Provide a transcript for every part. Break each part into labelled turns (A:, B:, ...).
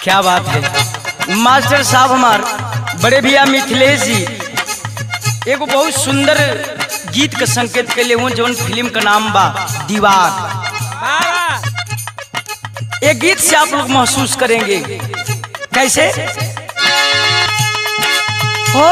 A: क्या बात है। मास्टर साहब हमार बड़े भैया मिथिलेश जी एगो बहुत सुंदर गीत का संकेत के लिए जौन फिल्म का नाम बा दीवार। एक गीत से आप लोग महसूस करेंगे कैसे हो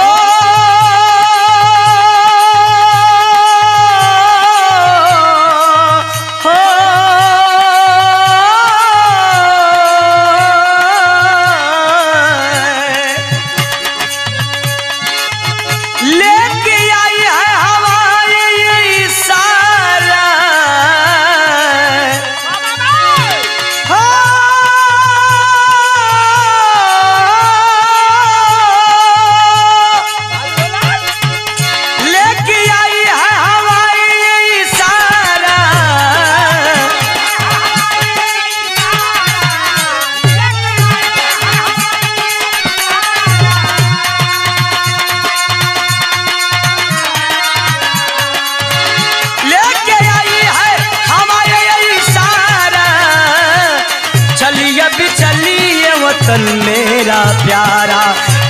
A: वतन मेरा प्यारा,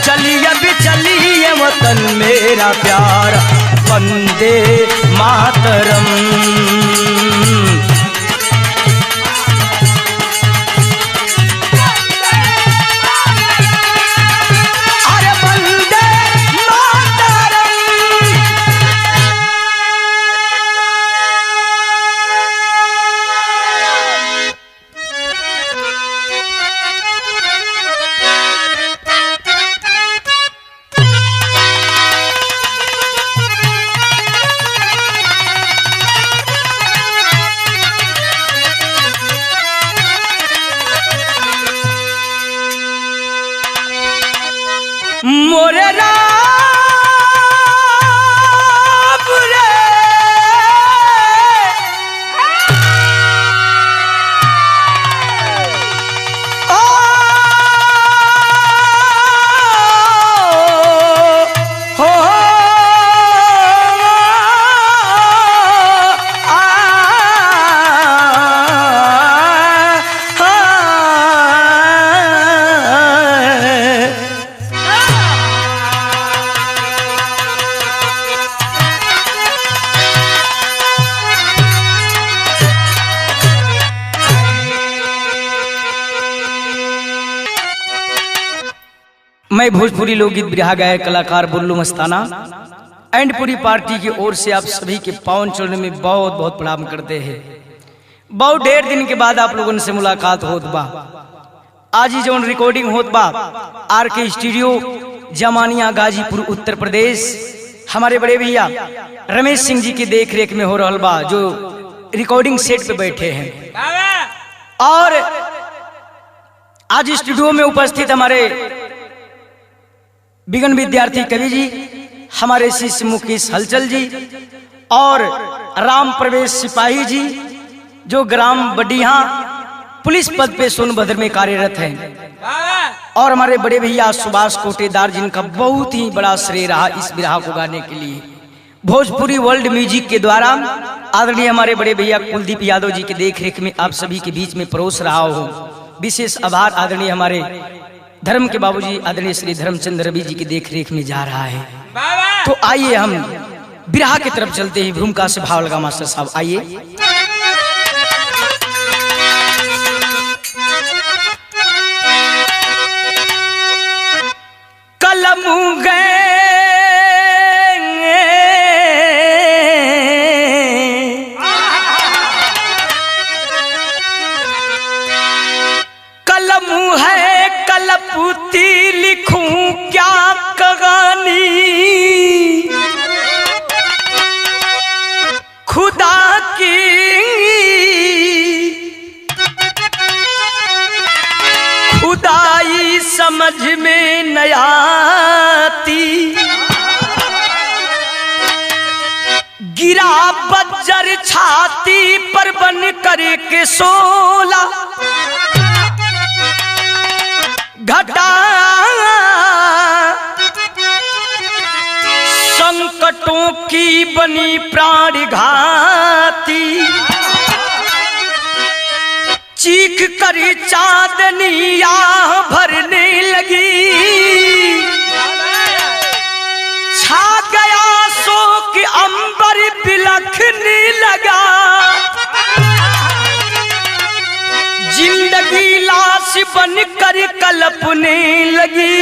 A: चलिए भी चलिए वतन मेरा प्यारा, वंदे मातरम। अरे वंदे मातरम। मोरे राम रे ओ हो मैं भोजपुरी लोकगीत बिरहा गायक कलाकार बुल्लू मस्ताना एंड पूरी पार्टी की ओर से आप सभी के पावन चरणों में बहुत बहुत प्रणाम करते हैं। बहुत ढेर दिन के बाद आप लोगों से मुलाकात होत बा। आज ही जो रिकॉर्डिंग होत बा आर के स्टूडियो जमानिया गाजीपुर उत्तर प्रदेश, हमारे बड़े भैया रमेश सिंह जी की देख रेख में हो रहा बा, जो रिकॉर्डिंग सेट पे बैठे हैं। और आज स्टूडियो में उपस्थित हमारे बिगन विद्यार्थी कवि जी, हमारे शिष्य मुकेश हलचल जी और राम प्रवेश सिपाही जी, जो ग्राम बडिया पुलिस पद पे सोनभद्र में कार्यरत हैं, और हमारे बड़े भैया सुभाष कोटेदार जिनका बहुत ही बड़ा श्रेय रहा इस बिरहा को गाने के लिए। भोजपुरी वर्ल्ड म्यूजिक के द्वारा आदरणीय हमारे बड़े भैया कुलदीप यादव जी के देखरेख में आप सभी के बीच में परोस रहा हूँ। विशेष आभार आदरणीय हमारे धर्म के बाबूजी आदरणीय श्री धर्मचंद्र रवि जी की देखरेख में जा रहा है। तो आइए हम बिरहा की तरफ चलते हैं। भूमिका से भाव लगा मास्टर साहब, आइए। कलम गए कलम है कलपुती लिखूं क्या कहानी, खुदा की खुदाई समझ में न आती, गिरा बज्जर छाती पर बन करके सोला, घटा संकटों की बनी प्राण घाती, चीख करी चांदनी आह भरने लगी, छा गया शोक अंबर बिलखने लगा। जिंदगी लाश बनकर कलपने लगी,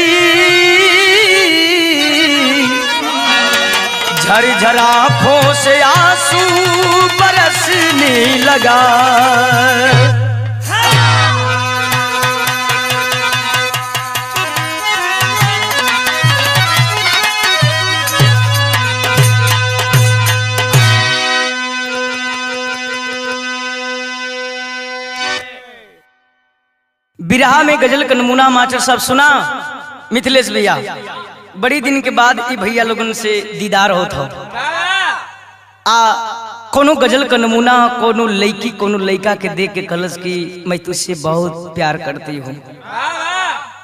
A: झरझर आँखों से आंसू बरसने लगा। बिरहा में गजल का नमूना मास्टर साहब सुना मिथिलेश भैया। बड़ी दिन के बाद ये भैया लोगन से दीदार होत हो। कोनो गजल का नमूना कोनो लड़की कोनो लड़का के देख के कलश की मैं तुझसे बहुत प्यार करती हूँ।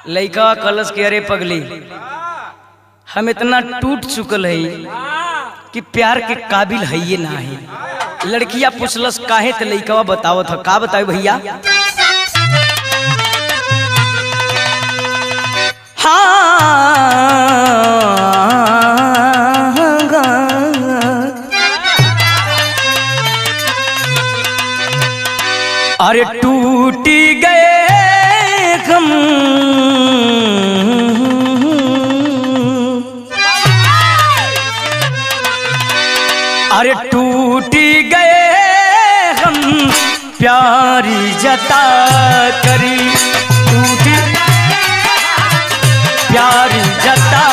A: लड़का कलश के अरे पगली हम इतना टूट चुकल है कि प्यार के काबिल है ये ना है। लड़कियां पूछलस काहे तो लड़का बताओ था का बताओ भैया। अरे टूटी गए हम अरे टूटी गए हम प्यारी जता करी, टूटी प्यारी जता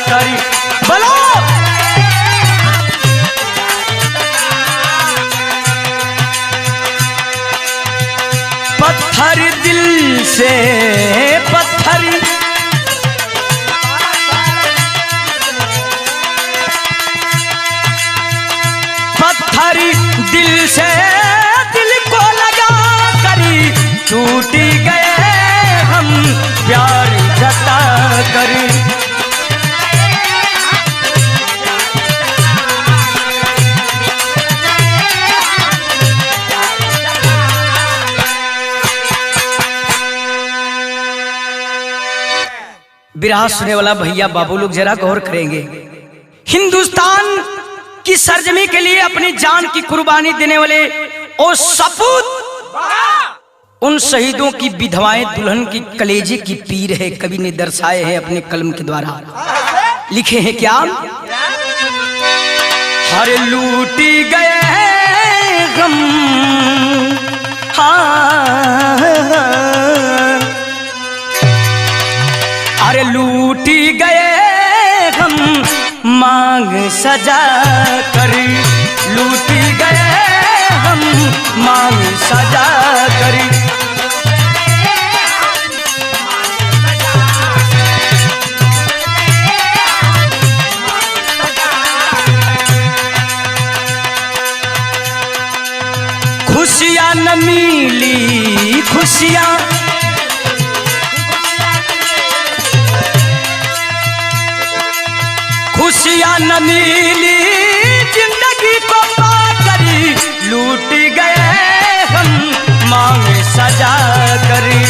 A: करी बोलो। पत्थर दिल से पत्थर पत्थर दिल से दिल को लगा करी, टूटी गए हम प्यार जता करी। बिरहा सुनने वाला भैया बाबू लोग जरा गौर करेंगे। हिंदुस्तान की सरजमी के लिए अपनी जान की कुर्बानी देने वाले और सपूत उन शहीदों की विधवाएं दुल्हन की कलेजे की पीर है, कवि ने दर्शाए हैं अपने कलम के द्वारा। लिखे हैं क्या, हर लूटी गए गम अरे लूटी गए हम मांग सजा करी, लूटी गए हम मांग सजा करी। खुशियाँ न मिली खुशियाँ खुशियाँ न मिली जिंदगी को पा करी, लूट गए हम मांग सजा करी।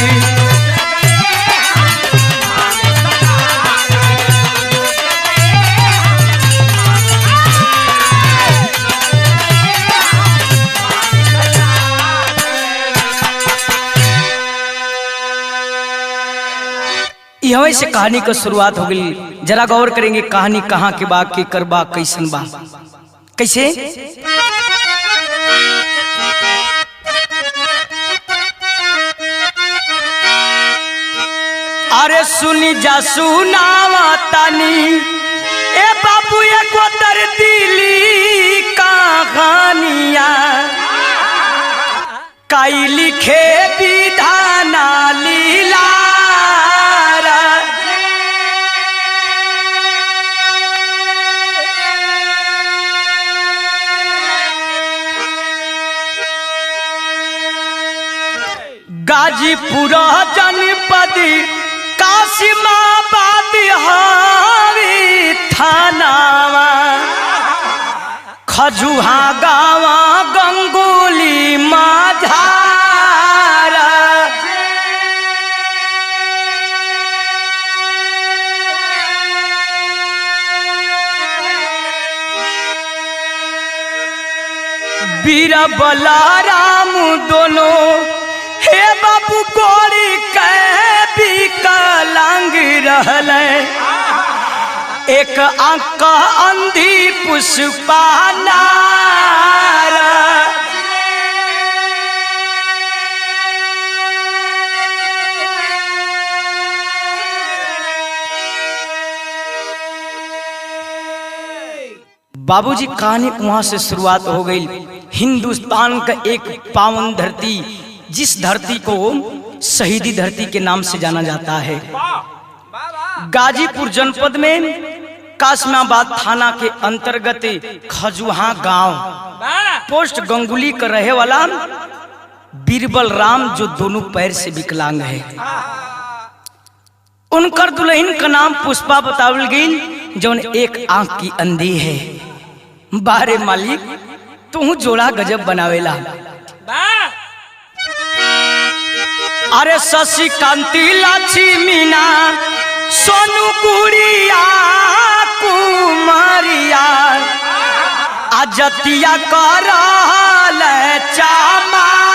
A: यहीं से कहानी का शुरुआत हो गई। जरा गौर करेंगे कहानी कहाँ के बा के करबा कैसन बा कैसे। अरे सुनी जा सुनावा तानी ए बाबू एगो दर्दिली कहानिया, काई लिखे विधाना लीला गाजीपुर जनपद कासिमाबाद हावी थानावा, खजुहा गावा गंगोली माझारा, बीरबल राम दोनों हे बाबू कोड़ी के विकलांग रहल, एक आंख अंधी पुष्पा नार। बाबूजी कहानी वहां से शुरुआत हो गई। हिंदुस्तान का एक पावन धरती, जिस धरती को शहीदी धरती के नाम से जाना जाता है। गाजीपुर जनपद में कासमाबाद थाना के अंतर्गत खजुहा गांव, पोस्ट गंगुली का रहे वाला बीरबल राम, जो दोनों पैर से विकलांग है, उनकर दुल्हन का नाम पुष्पा बतावल गई, जो एक आंख की अंधी है। बारे मालिक तू जोड़ा गजब बनावेला। अरे शशिकांती लक्ष्मीना सोनू गुड़िया कुमारिया अजतिया करल चामारा।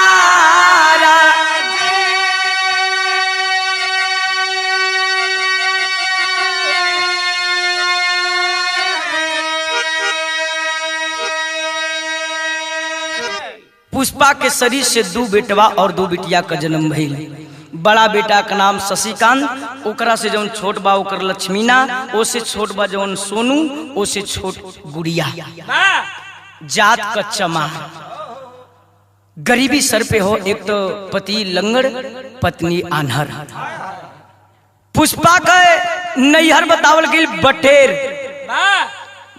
A: पुष्पा के शरीर से 2 बेटवा और 2 बिटिया का जन्म भइल। बड़ा बेटा का नाम शशिकांत, ओकरा से जौन छोट बा ओकर लक्ष्मीना, ओसे छोट बा जौन सोनू, ओसे छोट गुड़िया। जात का चमा, गरीबी सर पे हो, एक तो पति लंगड़ पत्नी आन्हर। पुष्पा का नैहर बतावल गई बटेर।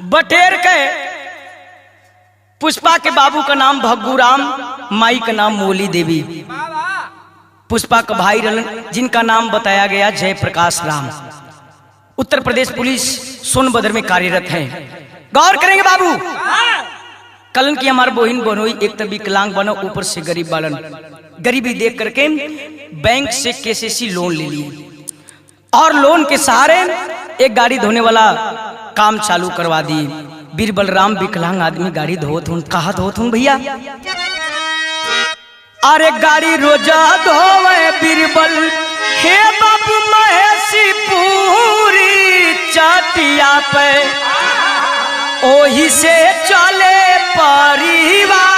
A: बटेर के पुष्पा के बाबू का नाम भग्गूराम, माई का नाम मोली देवी। पुष्पा का भाई रलन, जिनका नाम बताया गया जयप्रकाश राम, उत्तर प्रदेश पुलिस सोनभद्र में कार्यरत है। गौर करेंगे बाबू, कलन की हमारे बोहिन बनोई एक तो विकलांग बनो, ऊपर से गरीब बालन। गरीबी देख करके बैंक से केसीसी लोन ले लिए और लोन के सहारे एक गाड़ी धोने वाला काम चालू करवा दिए। बीरबल राम विकलांग आदमी गाड़ी धोत हूं, कहा धोत हूं भैया? अरे गाड़ी रोजा धोवे बीरबल हे बाबू महेशी पूरी चटिया पे, ओही से चले परिवार।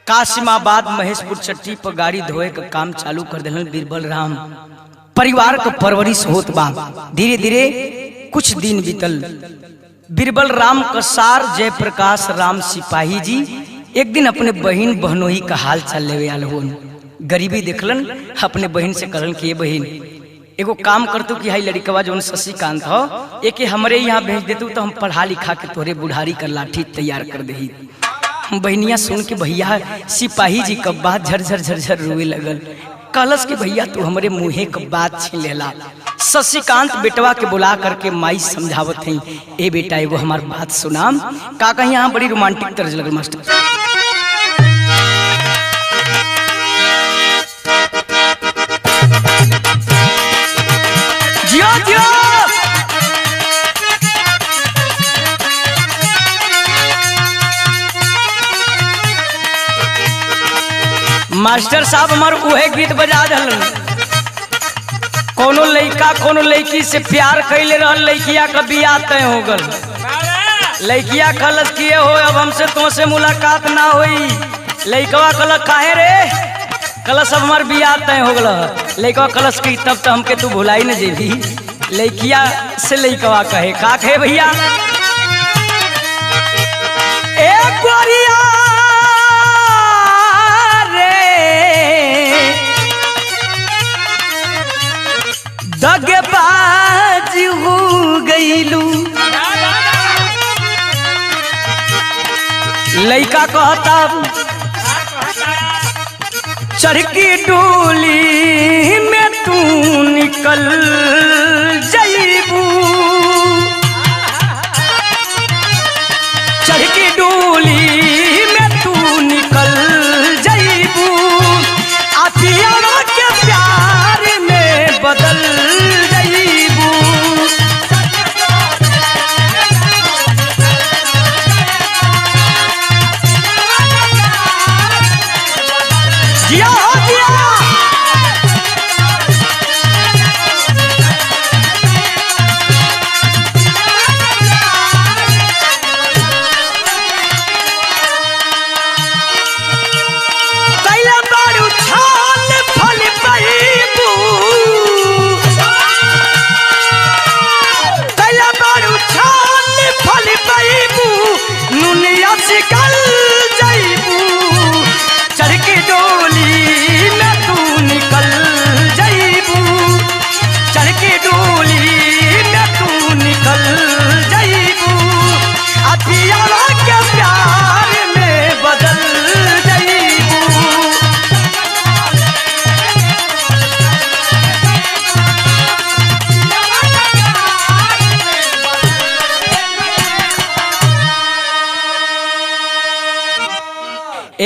A: कासिमाबाद महेशपुर चट्टी पर गाड़ी धोए का काम चालू कर दिलन बीरबल राम। परिवार का परवरिश होत बा। धीरे धीरे कुछ दिन बीतल। बीरबल राम का सार जयप्रकाश राम सिपाही जी एक दिन अपने बहन बहनोई का हाल चाल लेवे आल होन। गरीबी देखलन, अपने बहन से कहलन कि ये बहन एगो काम करतू कि हाई लड़कवा जो शशिकांत हो, एक हमरे यहाँ भेज देतू तो हम पढ़ा लिखा के तोरे बुढ़ारी का लाठी तैयार कर दही। बहनिया सुन के भैया सिपाही जी का बात झरझर झरझर रोए लगल। कलश के भैया तू हमरे मुँहे का बात छीन लेला। शशिकांत बेटवा के बुला करके माई समझावत है, ए बेटा एगो हमार बात सुनाम। का कहीं यहाँ बड़ी रोमांटिक तर्ज लगल मास्टर। जियो जियो मास्टर साहब हमार उहे गीत बजा दहलन। कोनो लड़का कोनो लड़की से प्यार कैले रहल, लड़किया का बियाह तय हो गल। लड़किया कलश किए हो अब हमसे तो से मुलाकात ना हुई। लड़कवा कलश काहे रे? कलश अब हमार बियाह तय हो गल। लड़कवा कलश की तब तो हमके तू भुलाई न जेबी। लड़किया से लड़कवा कहे का कहे भैया, ए गोरिया दगबाज हो गईलू। लइका कहता चरखी डोली में तू निकल जाइबू। चरखी डोली में तू निकल जाइबू।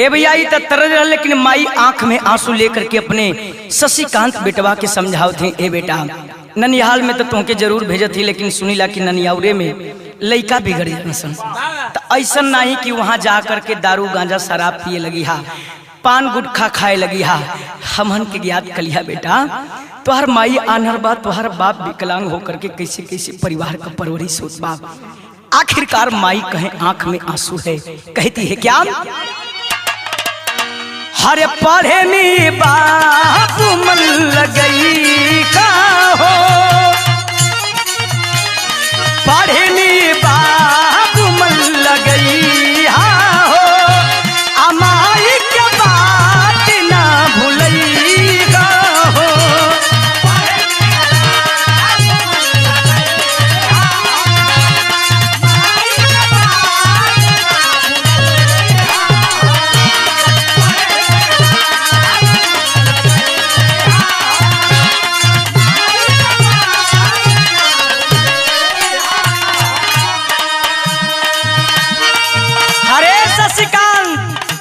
A: ए भैया ये तरज रहा, लेकिन माई आंख में आंसू लेकर के अपने शशिकांत बेटवा के समझाओ थे, ए बेटा ननिहाल में तो तुमके जरूर भेजत थी, लेकिन सुनीला कि ननियाउरे में लइका बिगड़ जासन, तो ऐसा नहीं कि वहां जा करके दारू गांजा शराब पिए लगी हा, पान गुटखा खाए लगी हा। हमन के ज्ञात कलिया बेटा तोहर माई आनहर बा, तोहर बाप विकलांग होकर के कैसे कैसे परिवार का परवरिश होत बा। आखिरकार माई कहे आंख में आंसू है, कहती है क्या, हरे पढ़े में बाप मन लगई का हो, पढ़े में बाप मन लगई हो, अमाई के बात ना भूलईगा हो।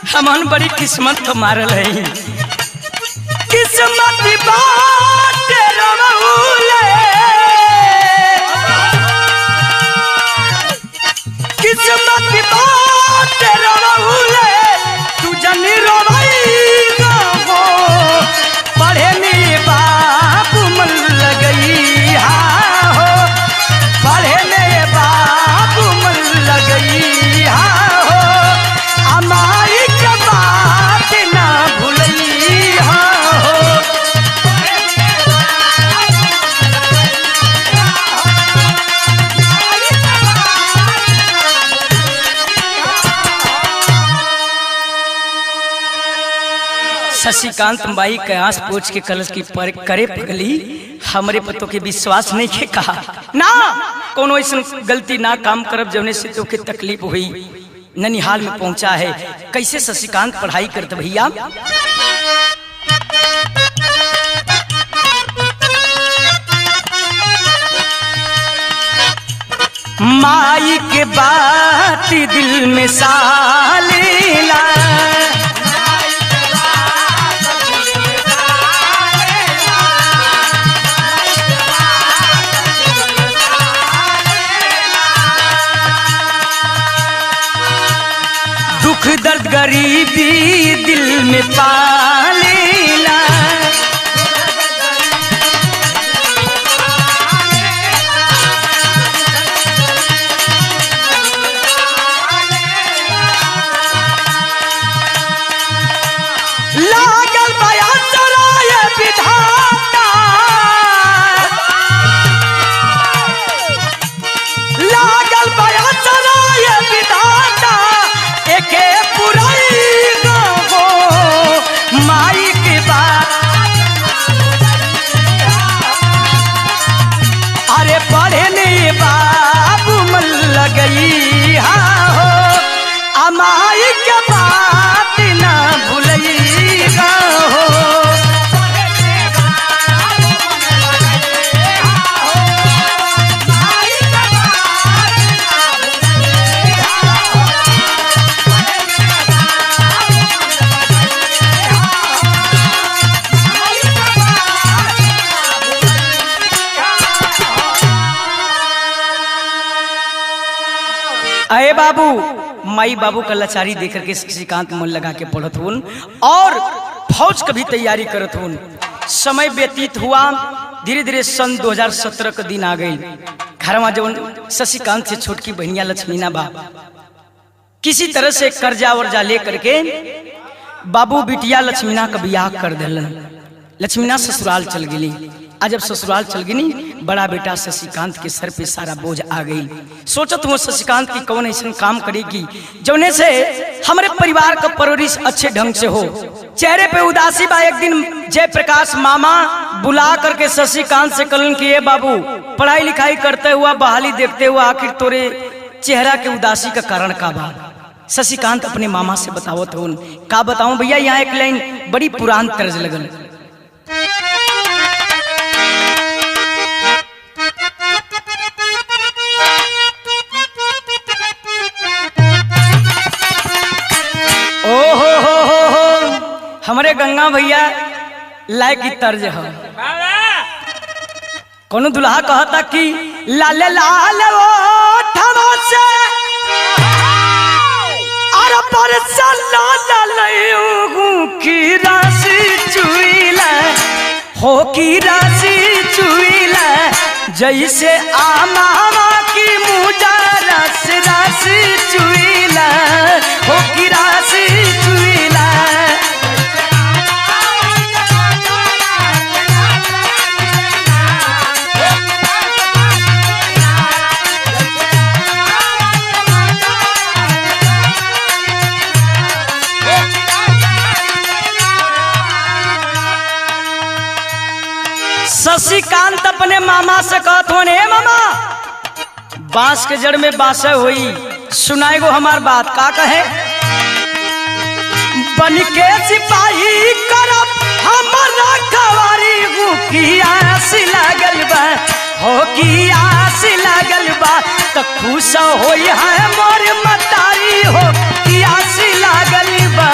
A: हमन बड़ी किस्मत को मारल है, किस्मत बात रमऊले, किस्मत बात रमऊले, तू जनी रोवईगा हो, पढ़े में बाप मन लगई हो, पढ़े में बाप मन लगई हो, अमाई बात ना भूलई हो। शशिकांत माई के आंस पोछ के कलश की पर करे पगली, हमरे पतों के विश्वास नहीं के कहा ना, कोनो ऐसा गलती ना काम करब जौने से तो के तकलीफ हुई। ननिहाल में पहुंचा है, कैसे शशिकांत पढ़ाई करते भैया, माई के बात दिल में सालेला, दुख दर्द गरीबी दिल में पालेला, लागल बया सराय विधाता, लागल बया सराय विधाता, एके पुराई गो माई के बात, अरे पढ़े ने बाप मन लगई हो, अमाई के बात ना भूलई हो। अरे बाबू, माई बाबू का लाचारी देख करके शशिकांत मन लगा के पढ़त हुन और फौज का भी तैयारी करत हुन। समय व्यतीत हुआ, धीरे धीरे सन 2017 का दिन आ गई। घरवा जब शशिकांत से छोटकी बहनिया लक्ष्मीना बा, किसी तरह से कर्जा वर्जा ले करके बाबू बिटिया लक्ष्मीना का ब्याह कर दिलन। लक्ष्मीना ससुराल चल गई। आज जब ससुराल चल गई, बड़ा बेटा शशिकांत के सर पे सारा बोझ आ गई। सोचत हूँ शशिकांत की कौन ऐसा काम करेगी जौने से हमारे परिवार का परवरिश अच्छे ढंग से हो। चेहरे पे उदासी बा। एक दिन जयप्रकाश मामा बुला करके शशिकांत से कहलन कि ये बाबू, पढ़ाई लिखाई करते हुआ बहाली देखते हुआ आखिर तोरे चेहरा के उदासी का कारण का बा। शशिकांत अपने मामा से बतावत हो। का बताऊं भैया, यहाँ एक लाइन बड़ी पुरान तर्ज लगल। ओ हो गंगा भैया लाए की तर्ज है। कोनो दुल्हा कहता कि लाल लाल ओठवा से अरे पर की राशि चुईला हो की राशि चुईला जैसे आमावा की मुजा रस राशि चुईला हो की राशि चुईला। शशिकांत अपने मामा से कहत हो ने मामा बांस के जड़ में बांसे हुई सुनाए गो हमार बात का कहे बन के सिपाही करब हमारा कवारी की आस लागल बा हो की आस लागल बा तो खुश होई है मोर मतारी हो की आस लागल बा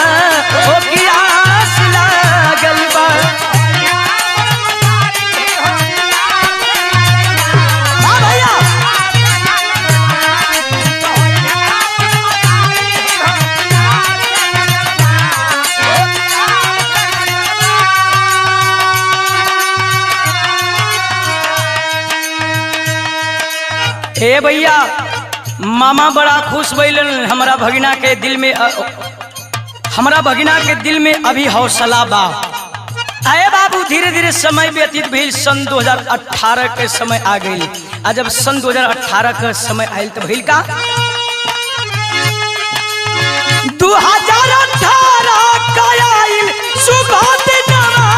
A: हो की आस लागल बा। हे भैया मामा बड़ा खुश भइलन हमारा भगिना के दिल में अभी हौसला बा। आए बाबू धीरे धीरे समय व्यतीत भइल सन 2018 के समय आ गई। आज जब सन 2018 के समय आयल तो भइल का 2018 का आयल सुबह दिनवा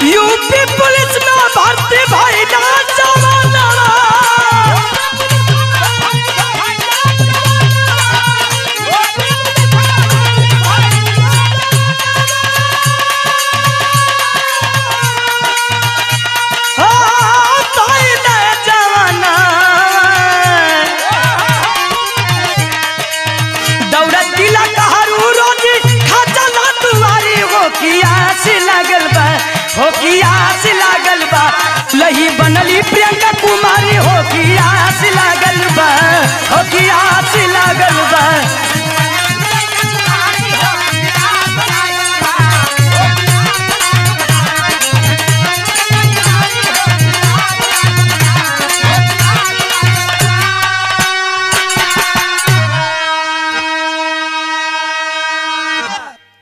A: यूपी पुलिस में भर्ती भाई ना जवाना दौड़त दिला कहरू रोजी खाचला दुआरी हो की आस लागल बा हो की आस लागल बा लही बनली प्रियंका कुमारी हो की आस लागल बा हो की आस लागल बा।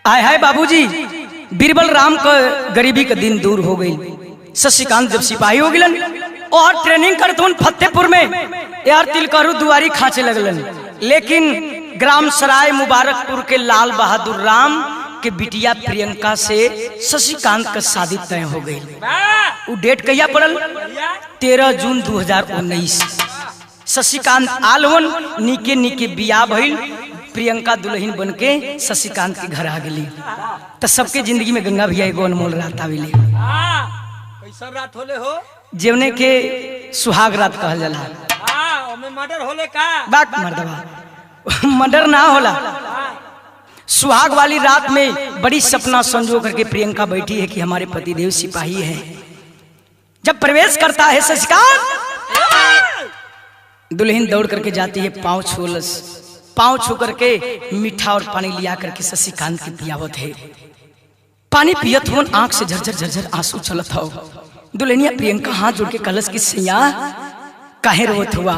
A: आय हाय बाबूजी बीरबल राम का गरीबी का दिन दूर हो गई। शशिकांत जब सिपाही हो गलन और ट्रेनिंग करते फतेहपुर में यार तिलकरू दुआरी खांचे लगलन, लेकिन ग्राम सराय मुबारकपुर के लाल बहादुर राम के बिटिया प्रियंका से शशिकांत का शादी तय हो गई। वो डेट कहिया पड़ल 13 जून 2019। शशिकांत आलवन निके निके बिया भइल प्रियंका दुल्हन बन के शशिकांत के घर आ गई। तो सबके जिंदगी में गंगा भैया एगो अनमोल रात आवेले।
B: कैसन रात होले हो?
A: जेवने के सुहाग रात कहल जाला।
B: ओमे मर्डर होले का?
A: बात मर्दवा मर्डर ना होला। सुहाग वाली रात में बड़ी सपना संजो करके प्रियंका बैठी है कि हमारे पतिदेव सिपाही हैं। जब प्रवेश करता है शशिकांत दुल्हन दौड़ करके जाती है, पांव छू करके मीठा और पानी लिया करके शशिकांत की पियावत है। पानी पियत हुन आंख से झरझर झरझर आंसू चलत हो। दुल्हनिया प्रियंका हाथ जोड़ के कलश की सैया काहे रोत हुआ?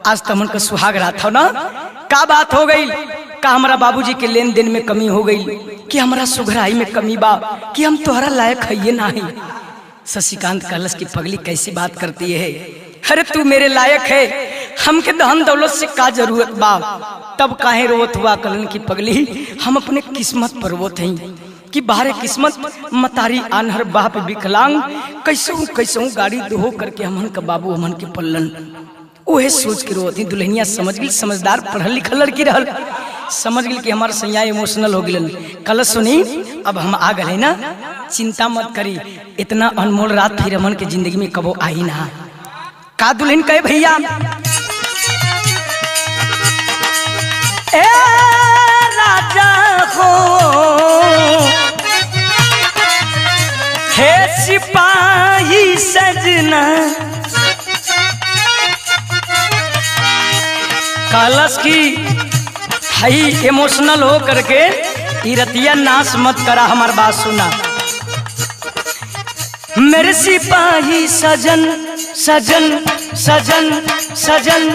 A: आज तमन का सुहाग रात हो ना, का बात हो गई? का हमारा बाबूजी के लेन देन में कमी हो गई कि हमारा सुघराई में कमी बा कि हम तोहरा लायक है नहीं? शशिकांत कलश की पगली कैसी बात करती है? अरे तू मेरे लायक है, हमके धन दौलत से का जरूरत बा? तब काहे रोत हुआ कलन की पगली? हम अपने किस्मत पर रोत हैं कि बाहर किस्मत मतारी आनहर बाप विकलांग कैसे गाड़ी दोहो करके हमन का बाबू हमन के पल्लन। ओहे सोच के रोती दुल्हनिया समझ गई, समझदार पढ़ल लिखल लड़की रहल, समझ गई कि हमारे सैया इमोशनल हो गलन। कल सुनी अब हम आ गए ना चिंता मत करी, इतना अनमोल रात फिर हमन के जिंदगी में कबो आई ना। का दुल्हन कहे भैया, ए राजा हो हे सिपाही सजना, कलश की हई इमोशनल हो करके ई रतिया नाश मत करा, हमार बात सुना। मेरे सिपाही सजन सजन सजन सजन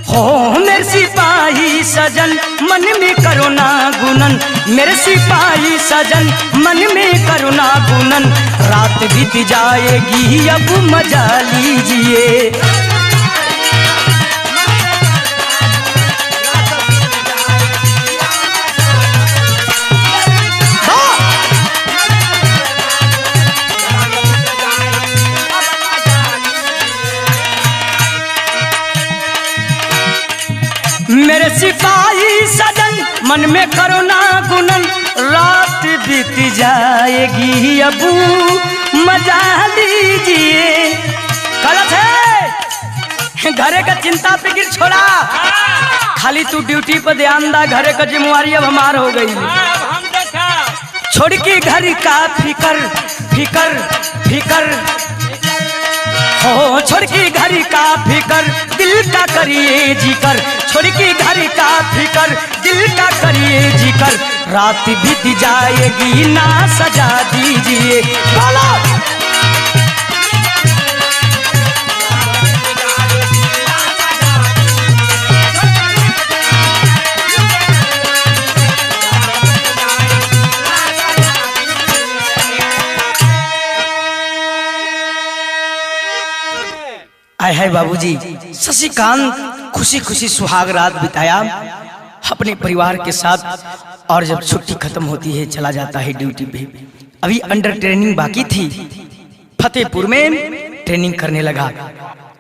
A: हो, मेरे सिपाही सजन मन में करो ना गुनन, मेरे सिपाही सजन मन में करो ना गुनन, रात बीत जाएगी अब मजा लीजिए। मेरे सिपाही सजन मन में करो ना गुनन, रात बीत जाएगी अब मजा लीजिए। गलत है, घरे का चिंता फिक्र छोड़ा, खाली तू ड्यूटी पर ध्यान दा, घरे का जिम्मेवारी अब हमार हो गई।
B: हम देखा
A: छोड़ के घर का फिकर फिकर फिकर हो, छोड़ के घर का फिकर दिल का करिए जिकर, छोड़ के घर का फिकर दिल का करिए जिकर, रात बीत जाएगी ना सजा दीजिए। बोलो आय है बाबूजी। शशिकांत खुशी खुशी सुहाग रात बिताया अपने परिवार के साथ, और जब छुट्टी खत्म होती है चला जाता है ड्यूटी पे। अभी अंडर ट्रेनिंग बाकी थी, फतेहपुर में ट्रेनिंग करने लगा।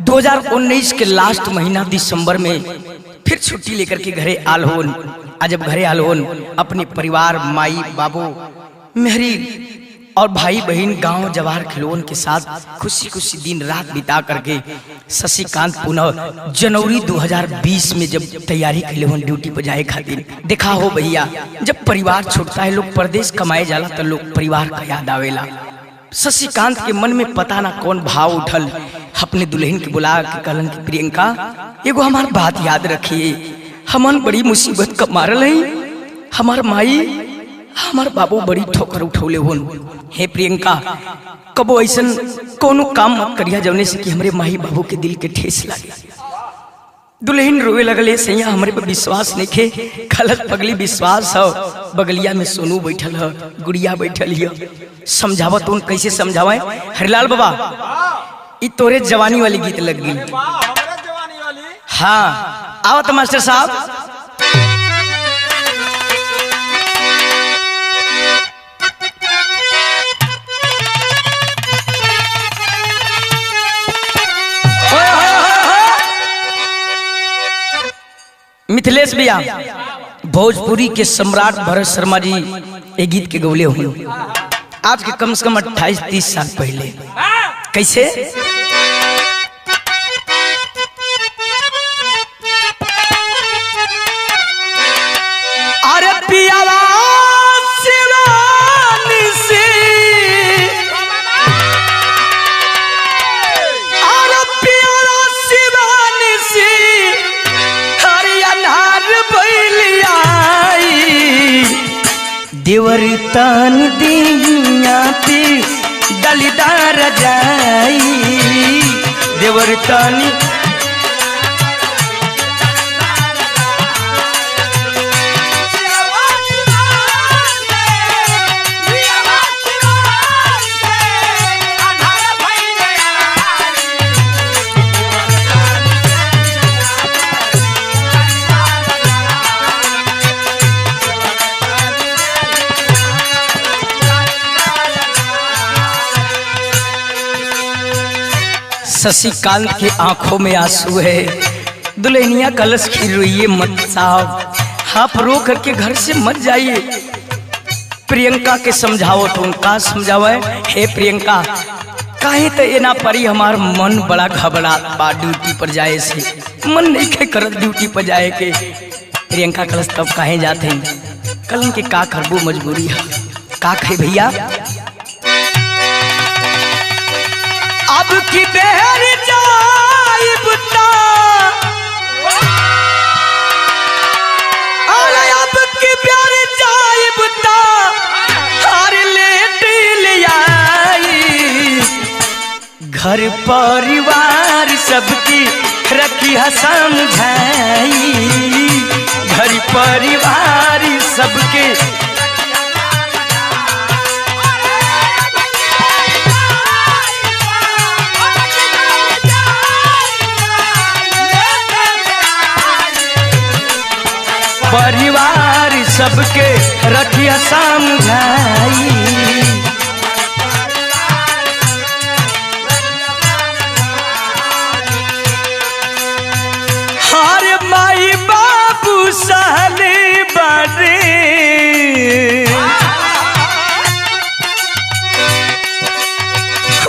A: 2019 के लास्ट महीना दिसंबर में फिर छुट्टी लेकर के घरे आल होन। आज जब घरे आल होन, अपने परिवार माई बाबू मेहरी और भाई बहन गांव जवार खिलौन के साथ खुशी खुशी दिन रात बिता करके शशिकांत पुनः जनवरी 2020 में जब तैयारी के लिए ड्यूटी पर जाए खातिर। देखा हो भैया, जब परिवार छूटता है, लोग परदेश कमाए जाला तो लोग परिवार का याद आवेला। शशिकांत के मन में पता ना कौन भाव उठल, अपने दुल्हन के बुला के कहलन कि प्रियंका एगो हमार बात याद रखिए, हमन बड़ी मुसीबत का मारल है, हमार माई हमार बाबू बड़ी ठोकर उठौले होन। हे प्रियंका कबो ऐसन कोनो काम मत करिया जवने से कि हमरे माई बाबू के दिल के ठेस लागे। दुल्हन रोवे लगले, सैया हमरे पर विश्वास नहीं खे, गलत पगली विश्वास हो। बगलिया में सोनू बैठल है, गुड़िया बैठल है, समझावत उन कैसे समझावे। हरिलाल बाबा ई तोरे जवानी वाली गीत लग गई। हाँ आवत मास्टर साहब। मिथिलेश भैया भोजपुरी के सम्राट भरत शर्मा जी ये गीत के गौले हुए आज के कम से कम 28-30 साल पहले। कैसे अरे पियावा शिवानी से, अरे पियावा शिवानी से देवर तान दिया पे दलिदार जाई, देवर तानी शशिकांत के आंखों में आंसू है। दुल्हनिया कलश खीर रोइए मत साहब, आप रो करके घर से मत जाइए। प्रियंका के समझाओ तुम का समझावे। हे प्रियंका काहे तो एना परी हमार मन बड़ा घबरात बा ड्यूटी पर जाए से, मन नहीं के करत ड्यूटी पर जाए के। प्रियंका कलस तब काहे जाते कल के का करबो मजबूरी है का कहे भैया। अब की बेर जाइब ता अरे अब की बेर जाइब ता हर लेट लियाई घर परिवार सबकी रखिया समझाई घर परिवार सबके परिवार सबके रखिया समझाई। हर माई बाबू साले बारे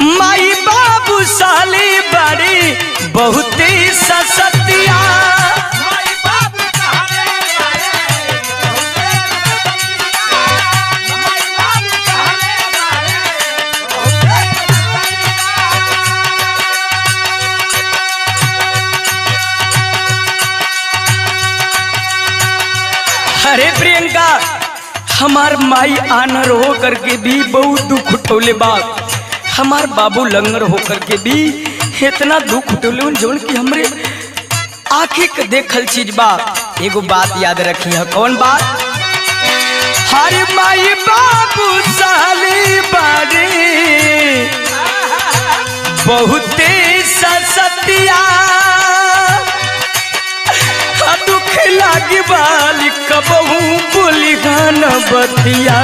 A: माई बाबू साले बारे बहुत ससतिया अरे प्रियंका हमार माई आनर हो करके भी बहुत दुख उठौले बा, हमार बाबू लंगर हो करके भी इतना दुख उठौले जौन कि हमरे आँखी के देखल चीज बा। एगो बात याद रखी है, कौन बात? हर माई बाबू साली बारे बहुते ससतिया दुख लागी बाली कबहू बोली गान बतिया।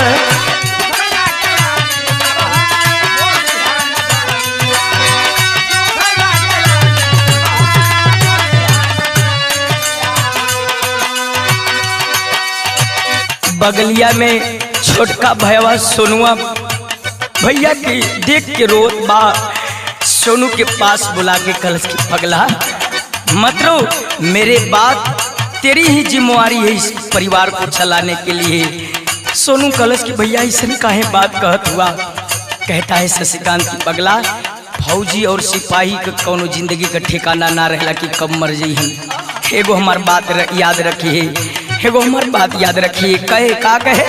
A: बगलिया में छोटका भैया सोनुआ भैया के देख के रोत बा। सोनू के पास बुला के कलश की पगला मत रो, मेरे बाद तेरी ही जिम्मेवारी है इस परिवार को चलाने के लिए। सोनू कलश की भैया इसने काहे बात कहत हुआ? कहता है शशिकांत की पगला फौजी और सिपाही का कोनो जिंदगी का ठिकाना ना रहला कि कब मर जाई हम। एगो हमार बात याद रखिए, एगो हमार बात याद रखिए। कहे का कहे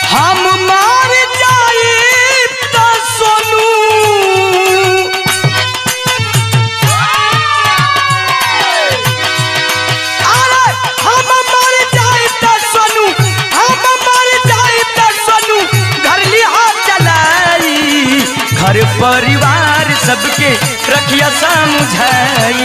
A: हम मार जाए तो सोनू घर परिवार सबके रखिया समझाई।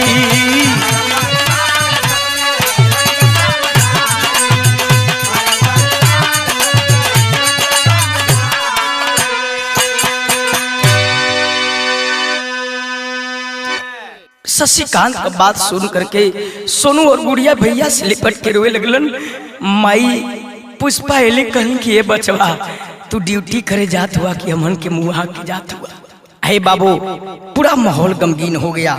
A: शशिकांत का बात सुन करके सोनू और गुड़िया भैया से लिपट के रोए लगलन। माई पुष्पा एले कहीं कि ये बचवा तू ड्यूटी करे जात हुआ कि हमन के मुहा के जात हुआ। हे बाबू पूरा माहौल गमगीन हो गया।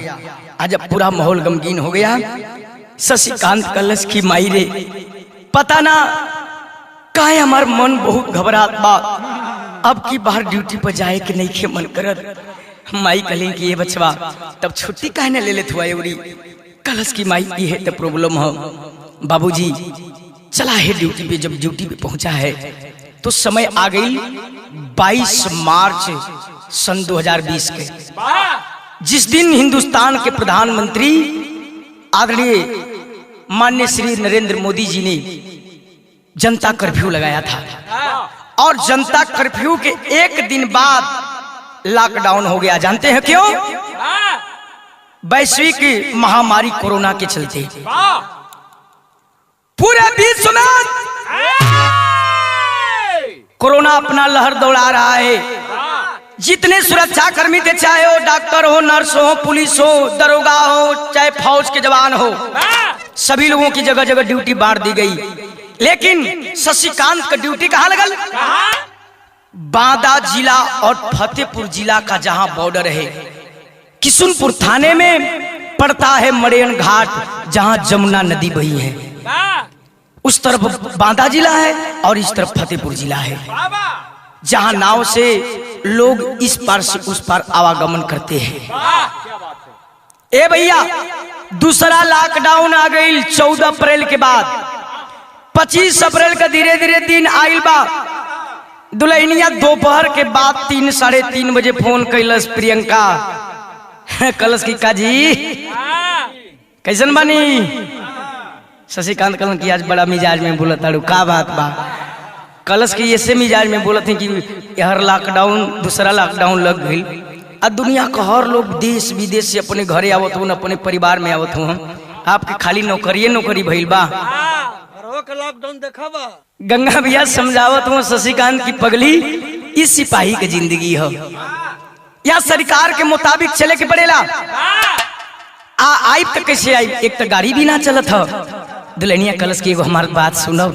A: आज जब पूरा माहौल गमगीन हो गया शशिकांत कलश की माई रे पता ना काहे हमार मन बहुत घबरात बा, अब की बाहर ड्यूटी पर जाए कि नहीं के मन करत। माई कहली कि ये बचवा तब छुट्टी काहे न ले लेत हुआ एवरी। कलश की माई ये है तो प्रॉब्लम है बाबूजी चला है ड्यूटी पे। जब ड्यूटी पे पहुंचा है तो समय आ गई 22 मार्च सन 2020 के, जिस दिन हिंदुस्तान के प्रधानमंत्री आदरणीय माननीय श्री नरेंद्र मोदी जी ने जनता कर्फ्यू लगाया था। और जनता कर्फ्यू के एक दिन बाद लॉकडाउन हो गया। जानते हैं क्यों? वैश्विक महामारी कोरोना के चलते पूरे विश्व में कोरोना अपना लहर दौड़ा रहा है। जितने सुरक्षा कर्मी थे, चाहे हो डॉक्टर हो, नर्स हो, पुलिस हो, दरोगा हो, चाहे फौज के जवान हो, सभी लोगों की जगह जगह ड्यूटी बांट दी गई। लेकिन शशिकांत का ड्यूटी कहाँ लगल? बांदा जिला और फतेहपुर जिला का जहां बॉर्डर है, किशुनपुर थाने में पड़ता है मड़ेन घाट, जहां जमुना नदी बही है। उस तरफ बांदा जिला है और इस तरफ फतेहपुर जिला है, जहां नाव से लोग इस पार से उस पार आवागमन करते हैं। ए भैया, दूसरा लॉकडाउन आ गई 14 अप्रैल के बाद। 25 अप्रैल का धीरे धीरे दिन आइल बा। दुल्हनिया दोपहर के बाद 3 साढ़े 3 बजे फोन कैलस प्रियंका, कलश की काजी कैसन बनी? शशिकांत कलन की आज बड़ा मिजाज में बोला ताड़ू, का बात बा? कलश की ऐसे मिजाज में बोलत हैं कि हर लॉकडाउन दूसरा लॉकडाउन लग गई। अब दुनिया का हर लोग देश विदेश से अपने घरे आवत हूँ, अपने परिवार में आवत हूँ। आपके खाली नौकरी भइल बा।
B: लॉकडाउन देखा बा।
A: गंगा भैया समझावत हूँ शशिकांत की पगली, इस सिपाही की जिंदगी हो, या सरकार के मुताबिक चले के पड़ेला। आई तक कैसे आई? एक तो गाड़ी भी ना चलत हो। दुल्हनिया कलश की एगो हमार बात सुनो।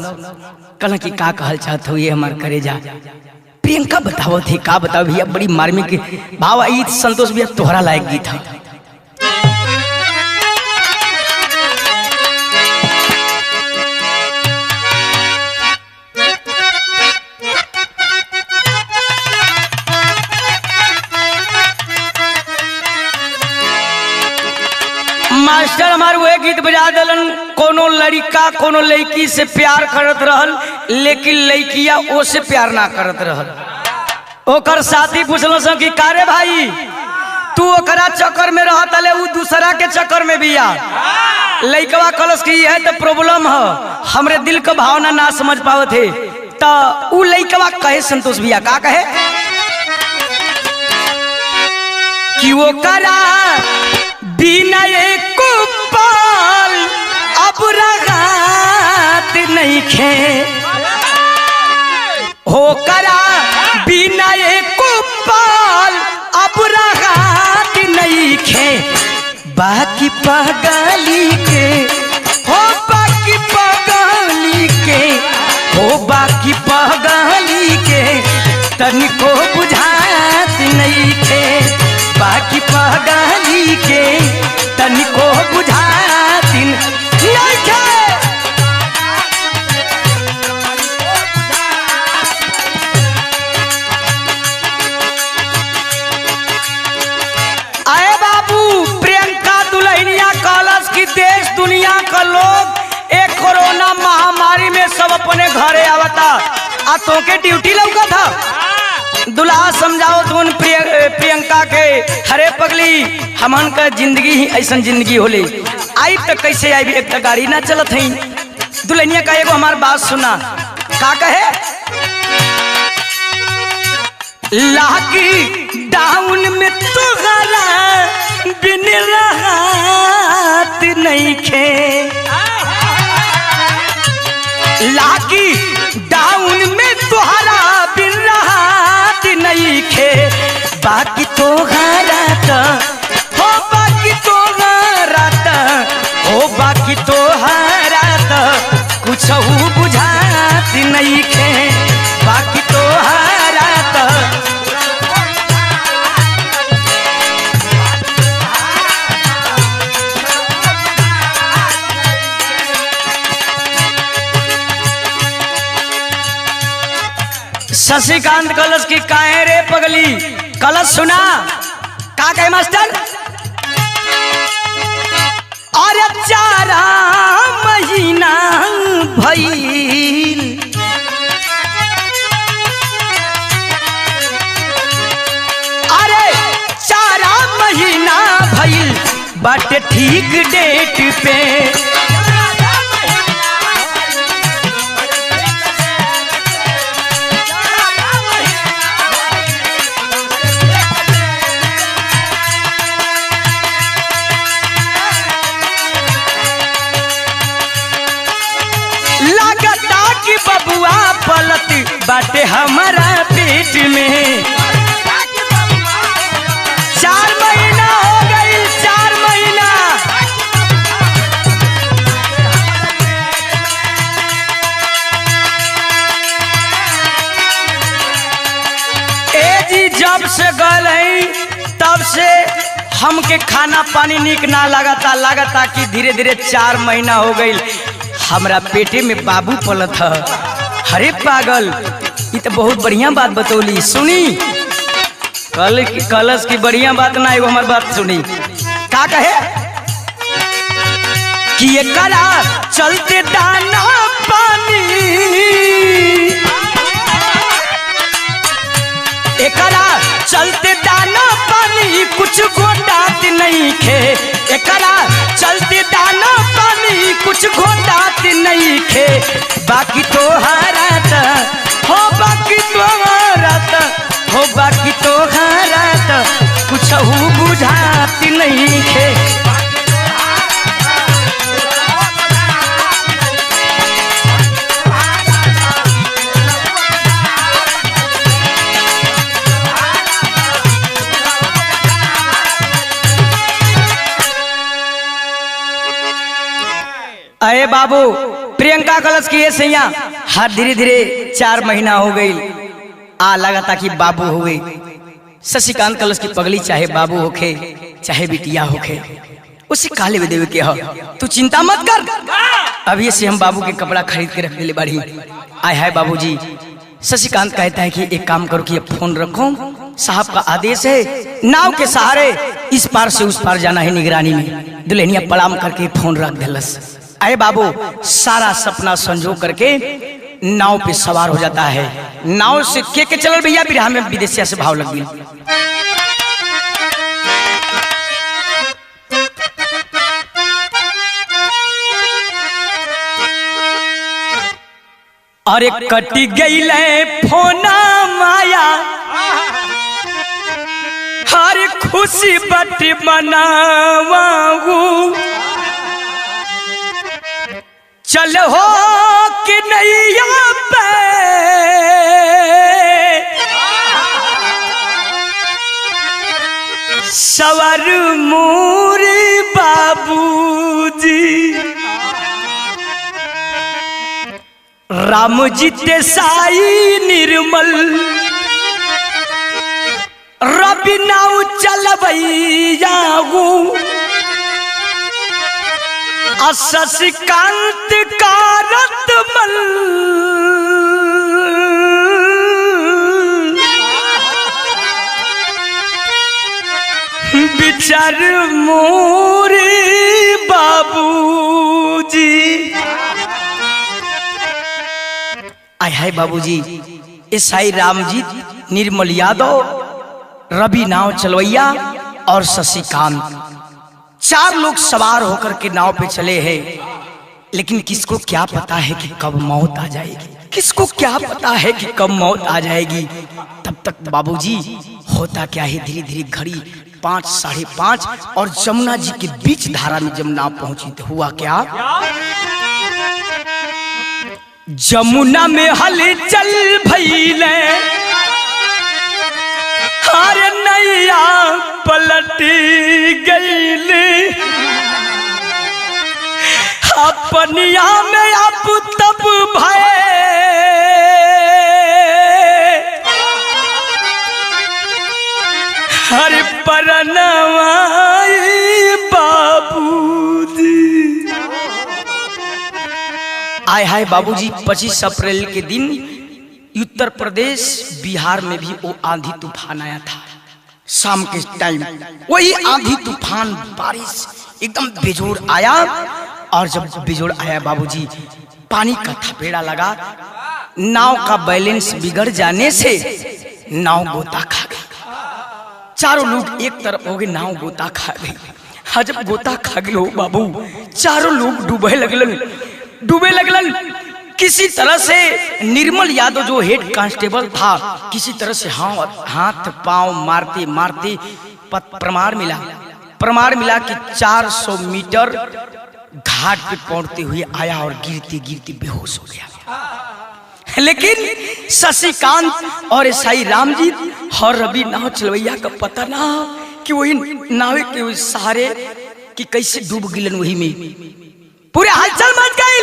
A: कल की का कहल चाहत हो ये हमार करे जा। प्रियंका बताओ थे, का बताओ भैया, बड़ी मार्मिक भाव आई। संतोष भैया तोहरा लायक गीत है। मास्टर हमार वह गीत बजा दलन, कोनो लड़का कोनो लड़की से प्यार करत रहल, लेकिन लड़किया ओ से प्यार ना करत रहल। ओकर साथी पूछलो सो कि कारे भाई तू ओकरा चक्कर में रहत ले, उ दूसरा के चक्कर में बिया। लड़कवा कलश की है तो प्रॉब्लम है, हमरे दिल का भावना ना समझ पावत है। तो उ लड़कवा कहे संतोष भैया, का कहे कि वो करा बिना एक पाल अब रगात नहीं खे, हो करा बिना एक पाल अब रगात नहीं खे। बाकी पगली के हो, बाकी पगली के हो, बाकी पगली के तनिको बुझात नहीं खे। बाकी पगली के तनिको बुझात नहीं खे। आए बाबू, प्रियंका दुल्हनिया कलश की देश दुनिया का लोग एक कोरोना महामारी में सब अपने घरे आवता, आ तो के ड्यूटी लौका था। दुल्हा समझाओ तुम प्रियंका के, हरे पगली हमन का जिंदगी ही ऐसा जिंदगी होले। आई तक कैसे आई? एक तक गाड़ी ना चलत है। दुल्हनिया का एगो हमार बात सुना, का कहे लागी डाउन में तो गला बिन राहत नहीं खे। लागी डाउन में तुहरा बिन राहत नहीं खे। बाकी तो हारात हो, बाकी तो हारात हो, बाकी तो हारात कुछ बुझात नहीं खे। बाकी तो हारात शशिकांत कलश की काहे रे पगली? कलश सुना, का कहे मास्टर? अरे 4 महीना भइल, अरे 4 महीना भइल बाटे ठीक डेट पे। बबुआ पलत बाटे हमारा पेट में। 4 महीना हो गई, 4 महीना। जब से गल है तब से हमके खाना पानी निक ना लागता कि धीरे धीरे 4 महीना हो गई हमरा पेटे में बाबू पलत है। अरे पागल, ये तो बहुत बढ़िया बात बतौली। सुनी कलश की बढ़िया बात ना एगो हमार बात सुनी। का कहे कि एकरा चलते दाना पानी, एकरा चलते दाना पानी कुछ घोटात नहीं खे, एकरा चलते दाना पानी कुछ घोटात नहीं खे। बाकी तो हारत हो, बाकी तो हारत हो, बाकी तो हारत कुछ बुझात नहीं खे। अरे बाबू प्रियंका कलश की ये सैया हर धीरे धीरे 4 महीना हो गई आ लगा कि बाबू हो गई। शशिकांत कलश की पगली चाहे बाबू होखे चाहे बिटिया होखे उसे काले देवे के हो, तू चिंता मत कर। अभी से हम बाबू के कपड़ा खरीद के रख दिले बाड़ी। आय हाय बाबूजी। शशिकांत कहता है कि एक काम करो कि फोन रखो, साहब का आदेश है नाव के सहारे इस पार से उस पार जाना है निगरानी में। दुल्हनिया प्रणाम करके फोन रख दिलस। अरे बाबू सारा सपना संजो करके नाव पे सवार हो जाता है। नाव से के चलल भैया बिरहा में विदेशिया से भाव लग गई। अरे कटी गई फोना माया, हर खुशी बट मनावाऊ, चल हो कि नैया पे सवर मोरे बाबूजी। राम जी ते साई निर्मल रवि नाउ चलबैयाऊ, शशिकांत कारत मल बिचार मोरे बाबूजी। आय हाय बाबूजी। इस साई रामजीत, निर्मल यादव, रवि नाव चलवैया और शशिकांत 4 लोग सवार होकर के नाव पे चले हैं। लेकिन किसको क्या पता है कि कब मौत आ जाएगी, किसको क्या पता है कि कब मौत आ जाएगी। तब तक बाबूजी होता क्या है, धीरे धीरे घड़ी 5 साढ़े 5 और जमुना जी के बीच धारा में जब नाव पहुंची तो हुआ क्या, जमुना में हलचल भइले, अरे नैया पलट गईले, अपनिया में अब तब भय, हर परनवाई बाबूजी। आय हाय बाबूजी। 25 अप्रैल के दिन उत्तर प्रदेश बिहार में भी वो आंधी तूफान आया था। शाम के टाइम वही आंधी तूफान बारिश एकदम बेजोड़ आया। और जब बेजोड़ आया बाबूजी पानी का थपेड़ा लगा, नाव का बैलेंस बिगड़ जाने से नाव गोता खा गई। चारों लोग एक तरफ हो गए, नाव गोता खा गई। हाँ जब गोता खा गई हो बाबू, चारों लोग डूबे लगलन। किसी तरह से निर्मल यादव जो हेड कांस्टेबल था, किसी तरह से हाथ पांव मारते मारते प्रमाण मिला कि 400 मीटर घाट पे पहुंचते हुए आया और गिरते गिरते बेहोश हो गया। लेकिन शशिकांत और साई रामजीत और रवि नाव चलवैया का पता ना कि वही नावे के सहारे कि कैसे डूब गिलन। वही में पूरे हलचल मच गई,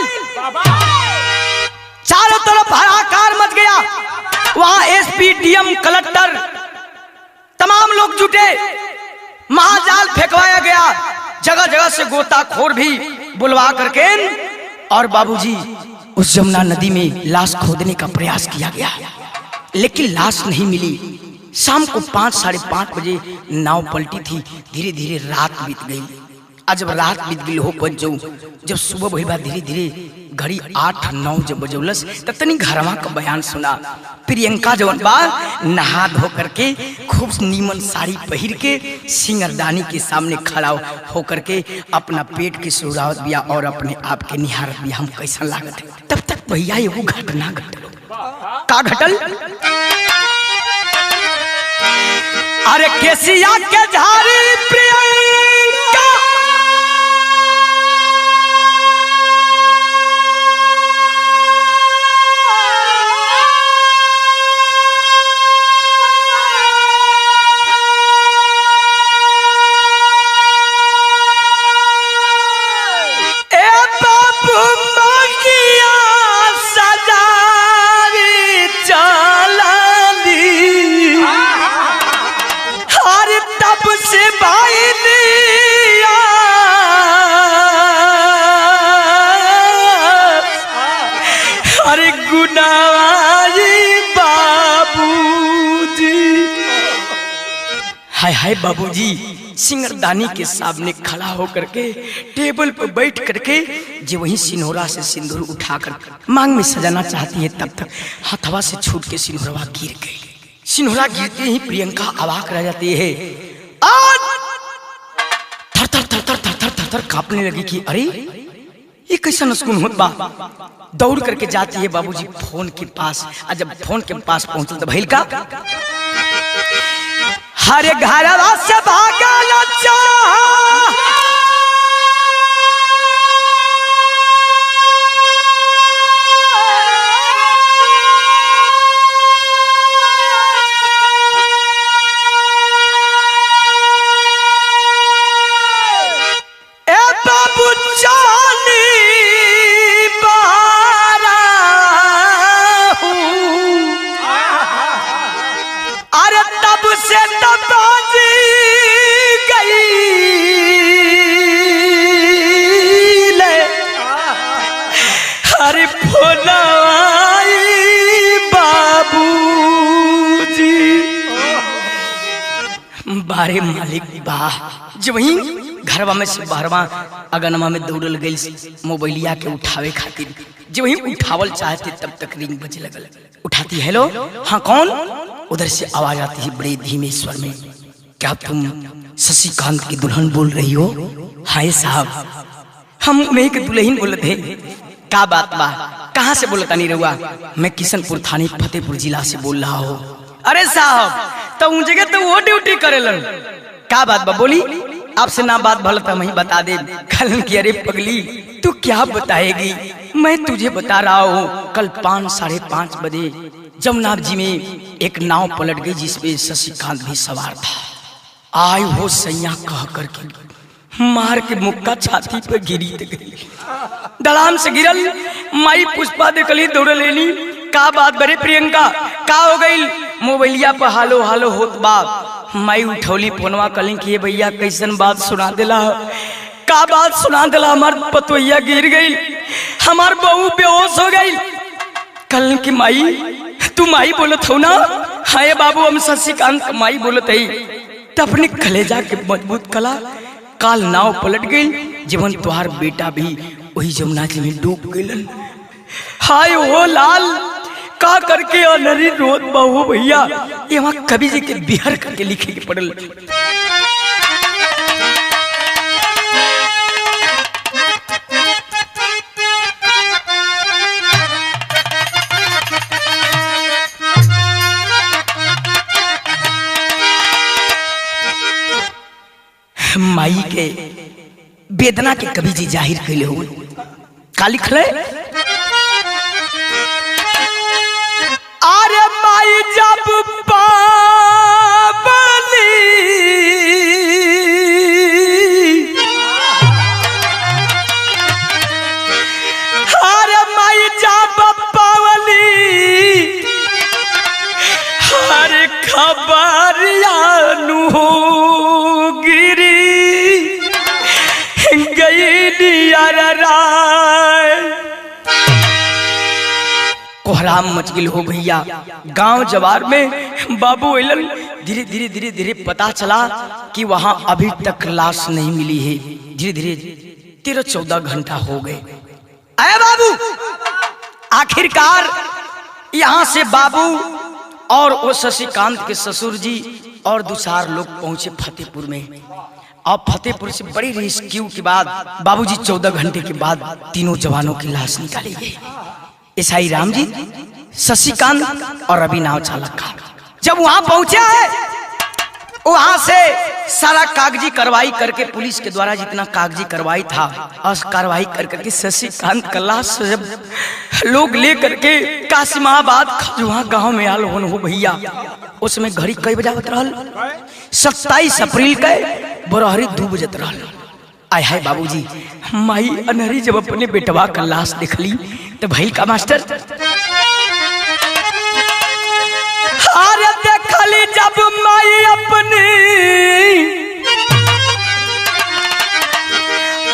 A: चारों तरफ हाहाकार मच गया। वहां एसपी, डीएम, कलेक्टर जगह जगह से गोताखोर भी बुलवा करके और बाबूजी उस जमुना नदी में लाश खोदने का प्रयास किया गया, लेकिन लाश नहीं मिली। शाम को 5 साढ़े 5 बजे नाव पलटी थी। धीरे धीरे रात बीत गई। आज जब रात बीत गई हो बज जाऊं, जब सुबह भई बा धीरे धीरे घड़ी 8-9 जब बजौलस तनी घरवा का बयान सुना। प्रियंका जवन बा नहा धो करके खूब नीमन साड़ी पहिर के सिंगरदानी के सामने खड़ा हो करके अपना पेट की सुरावत बिया और अपने आप के निहारत बिया हम कैसा लागत है। तब तक भैया एगो घटना घटल। का घटल? अरे केसिया के झाड़ी प्रियंका हाय बाबूजी सिंगरदानी के सामने खड़ा होकर के टेबल पर बैठ करके जो वही सिनोरा से सिंदूर उठाकर मांग में सजाना चाहती है, तब तक हथवा से छूट के सिनोरवा गिर गई। सिनोरा गिरते ही प्रियंका अवाक रह जाती है और थर थर थर थर थर थर थर कांपने लगी कि अरे ये कैसा नसकुन होत बा। दौड़ करके जाती है बाबूजी फोन के पास। और जब फोन के पास पहुंचल तो भइल का, हरे घरवा से भागल बाबू जानी बारा अरे तब से बाजी गई ले अरे फोनाई बाबूजी बारे मालिक बा। जब वही घरवा में से बाहरवा अगनमा में दौड़ल गई मोबाइलिया के उठावे खातिर। जब वही उठावल चाहते तब तक रिंग बजे लगल। उठाती, हेलो हाँ कौन? उधर से आवाज आती है बड़े धीमे स्वर में, क्या तुम शशिकांत की दुल्हन बोल रही हो? हाय साहब, हम उन्हीं के दुल्हन बोलते थे। क्या बात बा? कहाँ से बोलता नहीं रहुआ? मैं किशनपुर थाने फतेहपुर जिला से बोल रहा हूँ। अरे साहब तो उन जगह तो वो ड्यूटी करेलन। क्या बात बा बोली? आपसे ना बात भल तो मैं बता दे। कल की अरे पगली तू क्या बताएगी, मैं तुझे बता रहा हूँ। कल 5 साढ़े 5 बजे जमुना जी में एक नाव पलट गई जिसपे शशिकांत भी सवार था। आय हो सैया कह करके मार के मुक्का छाती पे गिरी गई। दलाम से गिरल माई पुष्पा देखली दौड़ लेनी। का बात बरे प्रियंका का हो गई? मोबाइलिया पर हालो हालो होत बा। माई उठौली फोनवा कली कि भैया कैसन बात सुना दिला। का बात सुना दिला? हमार पतोहिया गिर गई, हमार बहू बेहोश हो गई। कल की माई तू माई बोलत हो ना? हाय बाबू हम शशिकांत माई बोलत है। तब अपने कलेजा के मजबूत कला काल नाव पलट गई। जीवन तुहार बेटा भी वही जमुना जी में डूब गई। हाय वो लाल का करके अनरी रोत बहु भैया। ये वहाँ कवि जी के बिहार करके लिखे के पड़ल। माई के वेदना के कवि जी जाहिर कैले हो। का लिखले? अरे माई जब पावली अरे माई जब पावली अरे खबरिया नु गिरी कोहराम मच गिल हो भैया। गांव जवार में बाबू एलन धीरे धीरे धीरे धीरे पता चला कि वहां अभी तक लाश नहीं मिली है। धीरे धीरे 13-14 घंटा हो गए। अरे बाबू, आखिरकार यहाँ से बाबू और वो शशिकांत के ससुर जी और 2-4 लोग पहुंचे फतेहपुर में। और फतेहपुर से बड़ी रेस्क्यू के बाद बाबूजी 14 घंटे के बाद तीनों जवानों की लाश निकाली गई। ईसाई राम जी, शशिकांत और रवि नाव चालक का जब वहां पहुंचे है, वहां से सारा कागजी कार्रवाई करके पुलिस के द्वारा जितना कागजी कार्रवाई था उस कार्रवाई कर करके शशिकांत का लाश जब लोग ले करके कासिमाबाद खजुहा गांव में आल हो भैया। उसमें घड़ी कई बजा रहल 27 अप्रैल के बरहरी 2 बजत रहल। आय हाय बाबूजी, माई अनहरी जब अपने बेटवा का लाश देखली तो भई का मास्टर, अरे देखली जब माई अपनी,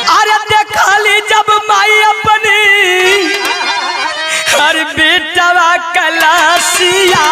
A: अरे देखली जब माई अपनी, अरे बेटवा का लाशिया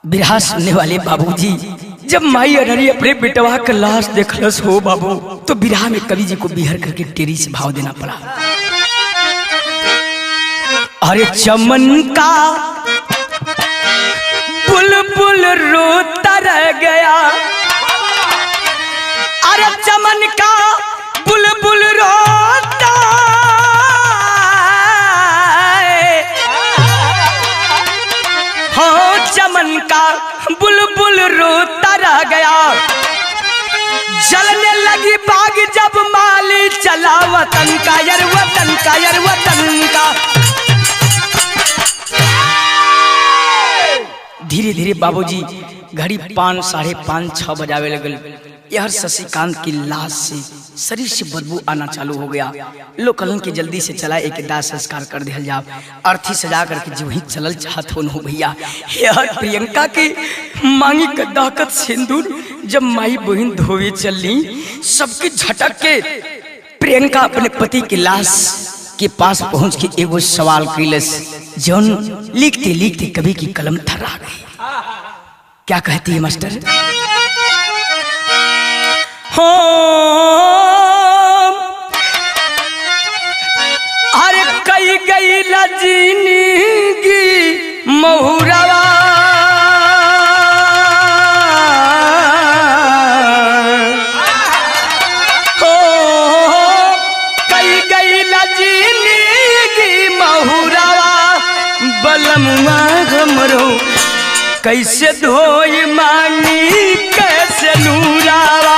A: बिरहा सुनने वाले बाबूजी, जब माई अनहरी अपने बेटवा का लाश देखलस हो बाबू, तो बिरहा में कवि जी को बिहर करके टेरी से भाव देना पड़ा। अरे चमन का बुलबुल रोता रह गया, अरे चमन का बुलबुल रोता, चमन का बुलबुल रोता रह गया। जलने लगी बाग जब माली चला वतन का, यार वतन का, यार वतन का। धीरे धीरे बाबूजी घड़ी 5, 5:30, 6 बजावे लगल। यह शशिकांत की लाश से शरीर से बदबू आना चालू हो गया। लोग कहलन कि जल्दी से चला एक दाह संस्कार कर दिया जाओ। अर्थी सजा करके जो ही चलल चाहत हो भैया, यह प्रियंका के मांगी का दाकत सिंदूर जब माई बहन धोवे चलनी, सबकी झटक के प्रियंका अपने पति की लाश के पास पहुंच के एगो सवाल कैलस, जौन लिखते लिखते कवि की कलम थर्रा गई। क्या कहती है मास्टर? हो अरे कई गई लजीनीगी महुरवा, हो कई गई लजीनीगी महुरवा, बलमुआ हमरो कैसे धोई मांगी कैसे नूरावा,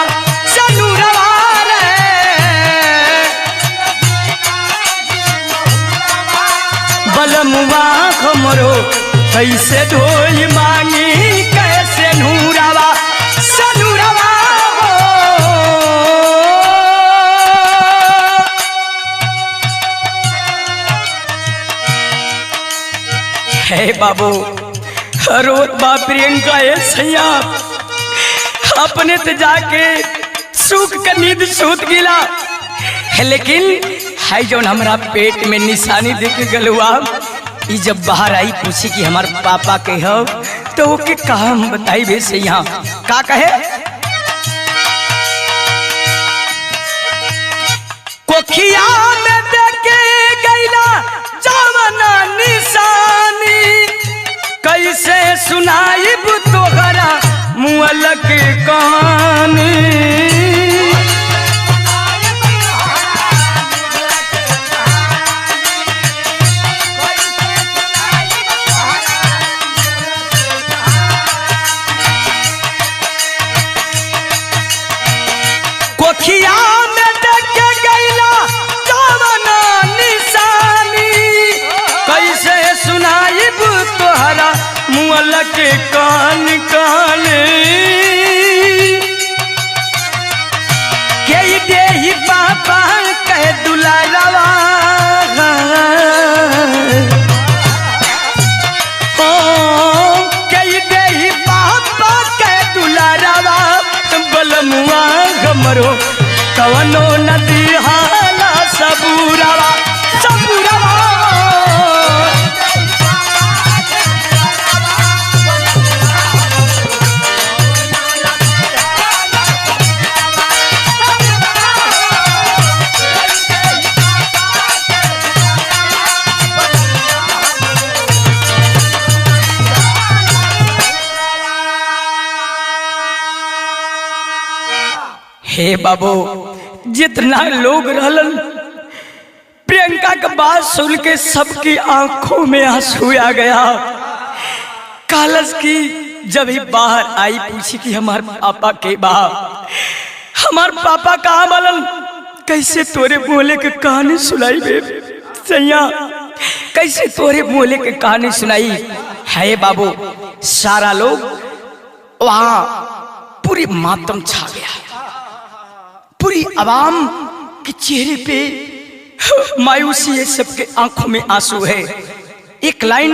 A: बलमुआ हमरो कैसे धोई मांगी कैसे नूरावा, सनूरावा हे बाबू, रोत बा प्रियंका ये सैया अपने तो जाके सुख का नींद सूत गिला है, लेकिन है जो हमारा पेट में निशानी देख गलुआ, जब बाहर आई पूछी कि हमारे पापा के हो, तो के काम बताई बे से यहाँ का कहे कोखिया में देखे गईला जवना निशानी कैसे सुनाई तोहरा मुअल के कहानी कोखिया में देखे गईला जवना निशानी कैसे सुनाई तोहरा मुअल के कान कान के देही पापा कह दुलारवा ओ के देही पापा कह दुलारवा बलमुआ हमरो कवनो नदी हाला सबूरवा सबूरवा हे बाबू जितना लोग रहलन प्रियंका का बात सुन के सबकी आंखों में आंसू आ गया। कालस की जब ही बाहर आई पूछी कि हमारे पापा के बाप हमार पापा कहाँ बलन कैसे तोरे बोले के कहानी सुनाई बे सैया कैसे तोरे बोले के कहानी सुनाई है बाबू। सारा लोग वहां पूरी मातम छा गया। पूरी आवाम के चेहरे पे मायूसी है, सबके आंखों में आंसू है। एक लाइन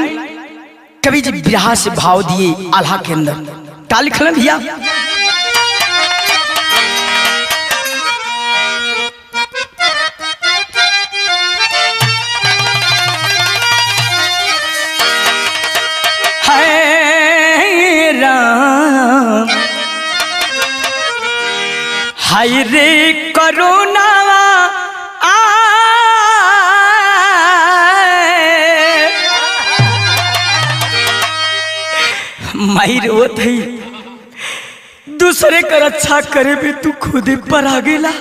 A: कवि जी बिरहा से भाव दिए आल्हा के अंदर का लिखल भैया है राम हाय रे करुणा माई रोत है दूसरे का रक्षा करे भी तू खुद पर आ गेला।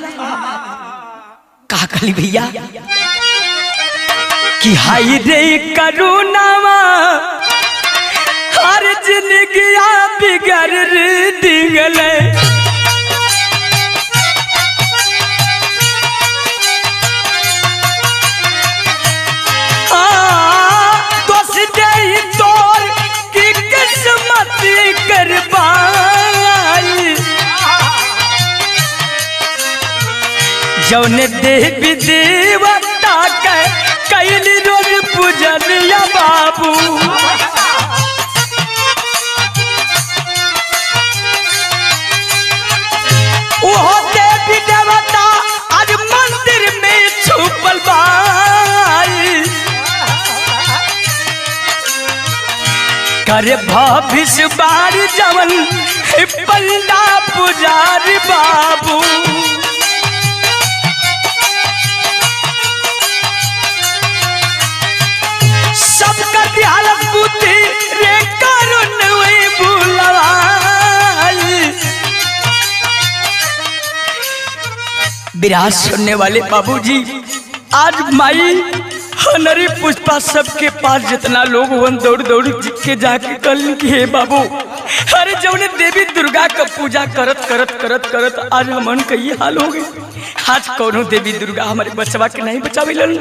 A: का कहली भैया कि हाय रे करुणावा हर जिंदगी बिगड़ दिगले जौने देवी देवता के कैली रोज पूजनिया बाबू वो देवी देवता आज मंदिर में छुपल बाई करे भविष्य बार जवन पंडा पुजारी बाबू सबका हालत बुद्धि रे करुण विराज सुनने वाले बाबूजी आज माई हनरी पुष्पा सबके पास जितना लोग वन दौड़ दौड़ के जाके कल के बाबू अरे जौने देवी दुर्गा का पूजा करत करत करत करत आज हमन का ये हाल हो गई। आज कौनो देवी दुर्गा हमारे बचवा के नहीं बचावे लन।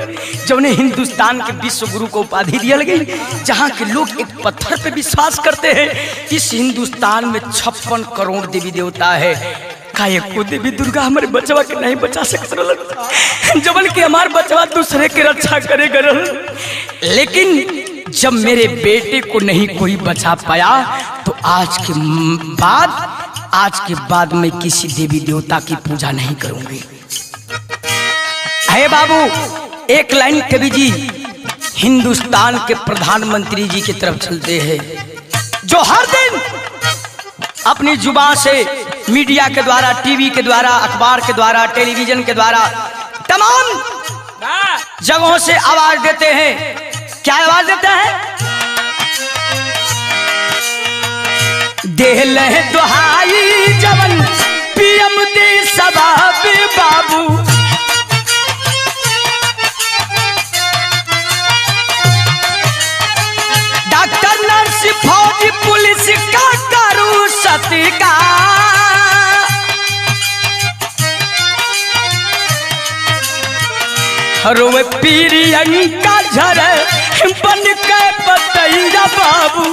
A: जौने हिंदुस्तान के विश्व गुरु को उपाधि दिया गई, जहाँ के लोग एक पत्थर पे विश्वास करते हैं। इस हिंदुस्तान में 56 करोड़ देवी देवता है, को देवी दुर्गा हमारे बचवा के नहीं बचा सकते जबल के हमारे बचवा दूसरे के रक्षा करे गरल। लेकिन जब मेरे बेटे को नहीं कोई बचा पाया तो आज के बाद मैं किसी देवी देवता की पूजा नहीं करूंगी। है बाबू एक लाइन कवि जी हिंदुस्तान के प्रधानमंत्री जी की तरफ चलते हैं जो हर दिन अपनी जुबान से मीडिया के द्वारा, टीवी के द्वारा, अखबार के द्वारा, टेलीविजन के द्वारा तमाम जगहों से आवाज देते हैं। क्या आवाज देते हैं? देह ले दुहाई जवन पीएम दे सबाब बाबू, डॉक्टर नर्स फौज पुलिस का करूं सत्कार, रोवे पीरियंका झरे बन के बतैया बाबू,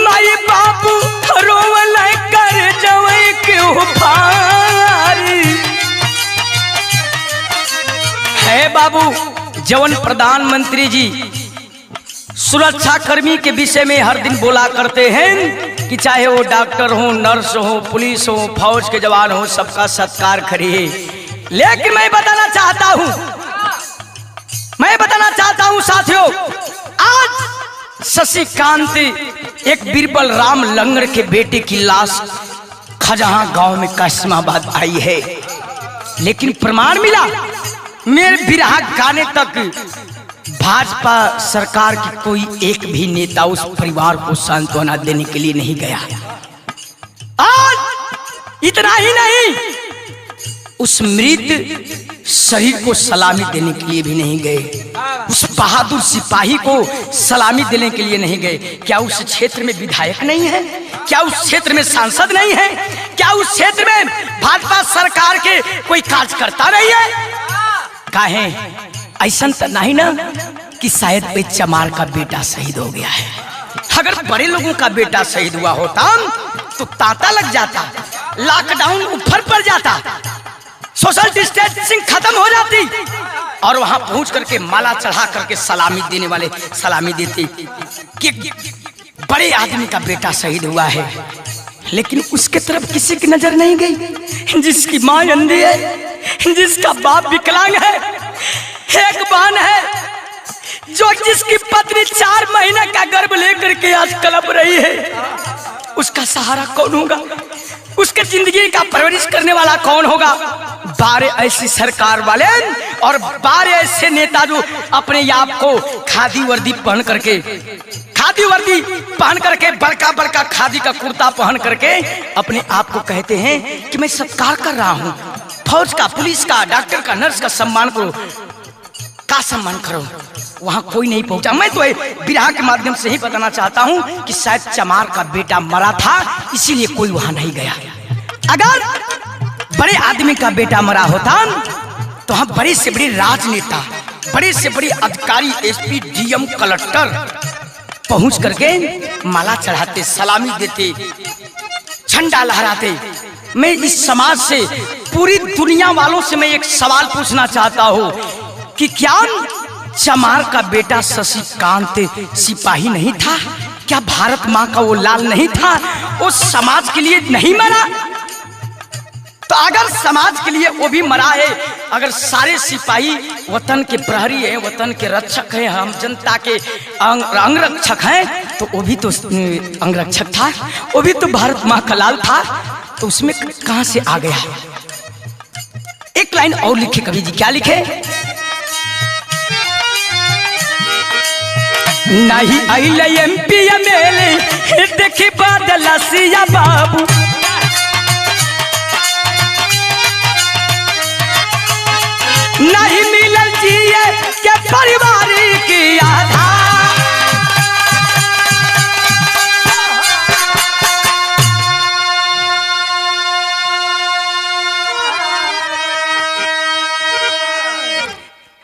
A: माई बाबू रोवल कर जवई क्यों भारी है बाबू। जवन प्रधानमंत्री जी सुरक्षा कर्मी के विषय में हर दिन बोला करते हैं कि चाहे वो डॉक्टर हो, नर्स हो, पुलिस हो, फौज के जवान हो, सबका सत्कार करिए। लेकिन मैं बताना चाहता हूं साथियों, आज शशिकांत एक बीरबल राम लंगड़ के बेटे की लाश खजहां गांव में कासिमाबाद आई है, लेकिन प्रमाण मिला मेरे बिरहा गाने तक भाजपा सरकार की कोई एक भी नेता उस परिवार को सांत्वना देने के लिए नहीं गया। आज इतना ही नहीं, उस मृत शरीर को सलामी देने के लिए भी नहीं गए, उस बहादुर सिपाही को सलामी देने के लिए नहीं गए। क्या उस क्षेत्र में विधायक नहीं है? क्या उस क्षेत्र में सांसद नहीं है? क्या उस क्षेत्र में भाजपा सरकार के कोई कार्यकर्ता नहीं है? काहे ऐसा तो नहीं ना कि शायद कोई चमार का बेटा शहीद हो गया है। अगर बड़े लोगों का बेटा शहीद हुआ होता तो तांता लग जाता, लॉकडाउन ऊपर पड़ जाता, सोशल डिस्टेंसिंग खत्म हो जाती और वहां पहुंच करके माला चढ़ा करके सलामी देने वाले सलामी देते कि बड़े आदमी का बेटा शहीद हुआ है। लेकिन उसके तरफ किसी की नजर नहीं गई। जिसकी मां अंधी है, जिसका बाप विकलांग है, एक बहन है जो जिसकी पत्नी 4 महीने का गर्भ लेकर के आज कलप रही है, उसका सहारा कौन होगा? उसके जिंदगी का परवरिश करने वाला कौन होगा? बारे ऐसी सरकार वाले और बारे ऐसे नेता जो अपने आप को खादी वर्दी पहन करके बड़का बड़का खादी का कुर्ता पहन करके अपने आप को कहते हैं कि मैं सत्कार कर रहा हूँ, फौज का, पुलिस का, डॉक्टर का, नर्स का सम्मान करो। का सम्मान करो? वहां कोई नहीं पहुंचा। मैं तो बिरहा के माध्यम से ही बताना चाहता हूं कि शायद चमार का बेटा मरा था, इसीलिए कोई वहां नहीं गया। अगर बड़े आदमी का बेटा मरा होता तो हम बड़े से बड़े राजनेता, बड़े से बड़े अधिकारी, एसपी, डीएम, कलेक्टर पहुंच करके माला चढ़ाते, सलामी देते, झंडा लहराते। मैं इस समाज से, पूरी दुनिया वालों से मैं एक सवाल पूछना चाहता हूं कि क्या चमार का बेटा शशिकांत सिपाही नहीं था? क्या भारत माँ का वो लाल नहीं था? वो समाज के लिए नहीं मरा? तो अगर समाज के लिए वो भी मरा है, अगर सारे सिपाही वतन के प्रहरी हैं, वतन के रक्षक हैं, हम जनता के अंगरक्षक हैं, तो वो भी तो अंगरक्षक था, वो भी तो भारत माँ का लाल था, तो उसमें कहां से आ गया? एक लाइन और लिखे कवि जी, क्या लिखे? नहीं आइले एमपी एमएलए देखी बादल सिया बाबू, नहीं मिलल जिए के परिवार की आधार।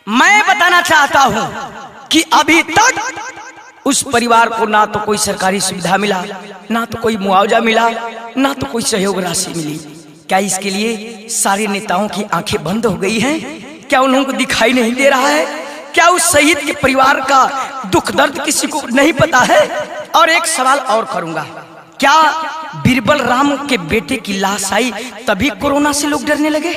A: मैं बताना चाहता हूं कि अभी तक उस परिवार को ना तो कोई सरकारी सुविधा मिला, ना तो कोई मुआवजा मिला, ना तो कोई सहयोग राशि मिली। क्या इसके लिए सारे नेताओं की आंखें बंद हो गई हैं? क्या उन लोगों को दिखाई नहीं दे रहा है? क्या उस शहीद के परिवार का दुख दर्द किसी को नहीं पता है? और एक सवाल और करूंगा, क्या बीरबल राम के बेटे की लाश आई तभी कोरोना से लोग डरने लगे?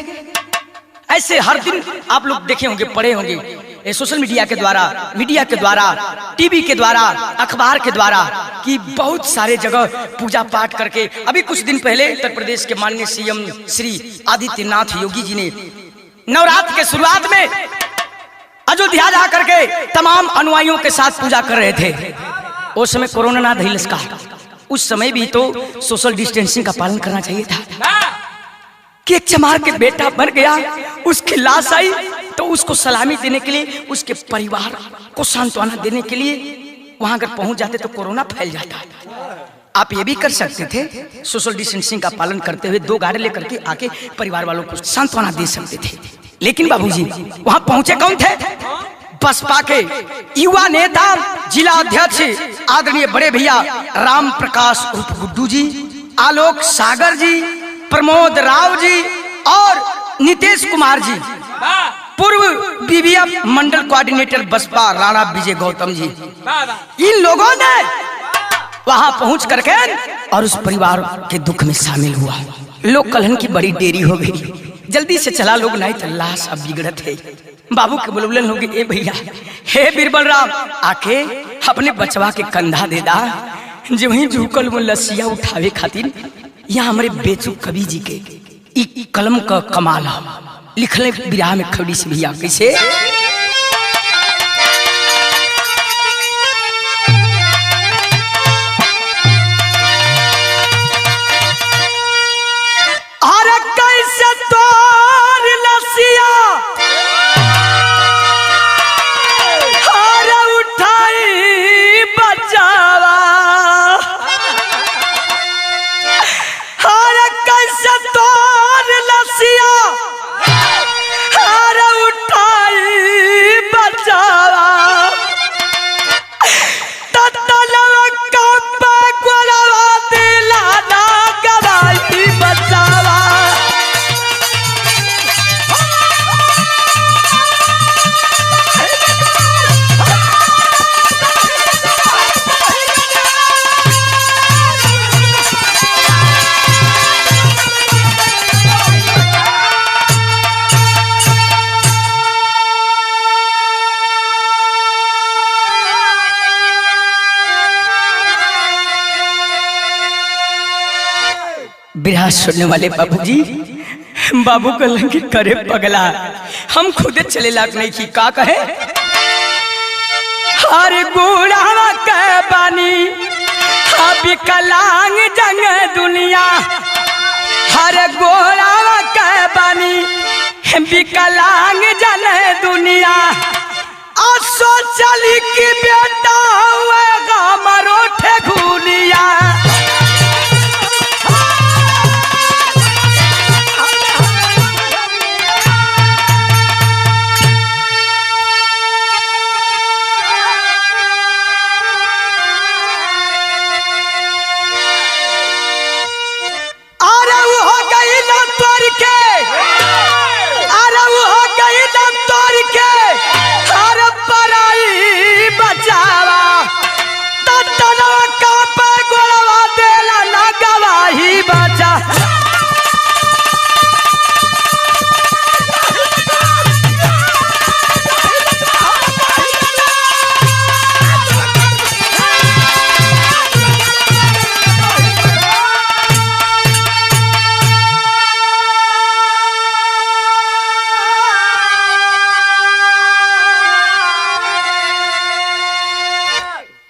A: ऐसे हर दिन आप लोग देखे होंगे, पढ़े होंगे सोशल मीडिया के द्वारा, मीडिया के द्वारा, टीवी के द्वारा, अखबार के द्वारा कि बहुत सारे जगह पूजा पाठ करके। अभी कुछ दिन पहले उत्तर प्रदेश के माननीय सीएम श्री आदित्यनाथ योगी जी ने नवरात्र के शुरुआत में अयोध्या जा करके तमाम अनुयायियों के साथ पूजा कर रहे थे। उस समय कोरोना ना धैलस का, उस समय भी तो सोशल डिस्टेंसिंग का पालन करना चाहिए था। केक चमार के बेटा मर गया, उसकी लाश आई तो उसको सलामी देने के लिए, उसके परिवार को सांत्वना देने के लिए वहां अगर पहुंच जाते तो कोरोना फैल जाता। आप ये भी कर सकते थे, सोशल डिस्टेंसिंग का पालन करते हुए 2 गाड़ी लेकर के आके परिवार वालों को सांत्वना दे सकते थे। लेकिन बाबूजी वहां पहुंचे कौन थे? बसपा के युवा नेता, जिला अध्यक्ष आदरणीय बड़े भैया राम प्रकाश उर्फ गुड्डू जी, आलोक सागर जी, प्रमोद राव जी और नीतीश कुमार जी, पूर्व बीबीएफ मंडल कोऑर्डिनेटर बसपा राणा विजय गौतम जी। इन लोगों ने वहां पहुंच करके और उस परिवार के दुख में शामिल हुआ। लोग कलहन की बड़ी देरी हो गई, जल्दी से चला लोग, नहीं तो लाश अब बिगड़त है। बाबू के बुलबुलन हो गए, ए भैया, हे बीरबल राम, आके अपने बचवा के कंधा दे दा। जो वहीं झुकल वो लसिया उठावे खातिर यहाँ हमारे बेचू कवि जी के ई कलम का कमाल है, लिखले विराह में खड़ी से भैया कैसे? अरे कैसे तोर लसिया अरे उठाई बचावा, अरे कैसे तोर लसिया अरे उठाई बचावा, ततलवा कंपा गोलवा दिला ना गवाई बचावा। बिरहा सुनने वाले बाबूजी, बाबू कहलन कि करे पगला, हम खुद चले लायक नहीं की, का कहे? हर गुड़ावा के बानी विकलांग जंग दुनिया, हर गोड़ावा के बानी विकलांग जन दुनिया। सोचली कि बेटा मरो ठेकुलिया,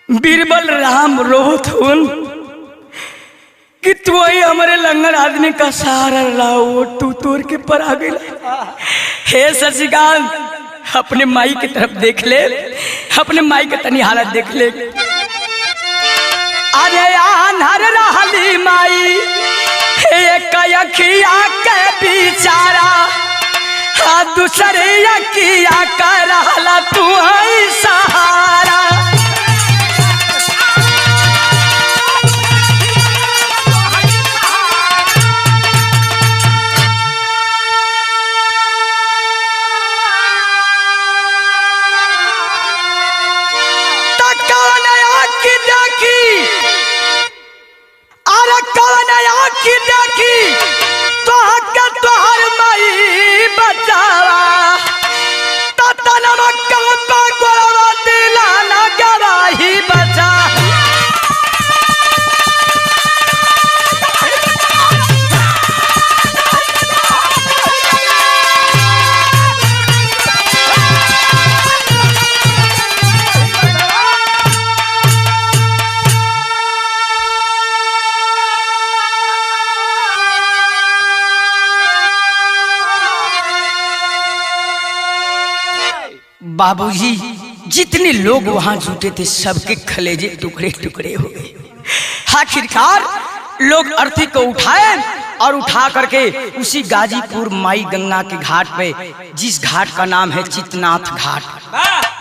A: बीरबल राम रोत हुन कि तू हमारे लंगड़ आदमी का सहारा लाओ, तू तोड़ के पर आ गया। हे शशिकांत, अपने माई की तरफ देख ले, अपने माई के तनी हालत देख ले। अरे आन्हर रहली माई एक अखिया के बिचारा, दूसरे अखिया का रहला तू है सहारा। देखी तो हर माई बचा बाबूजी जितने लोग वहां जुटे थे सबके कलेजे टुकड़े टुकड़े हो गए। आखिरकार लोग अर्थी को उठाए और उठा करके उसी गाजीपुर माई गंगा के घाट पे, जिस घाट का नाम है चितनाथ घाट,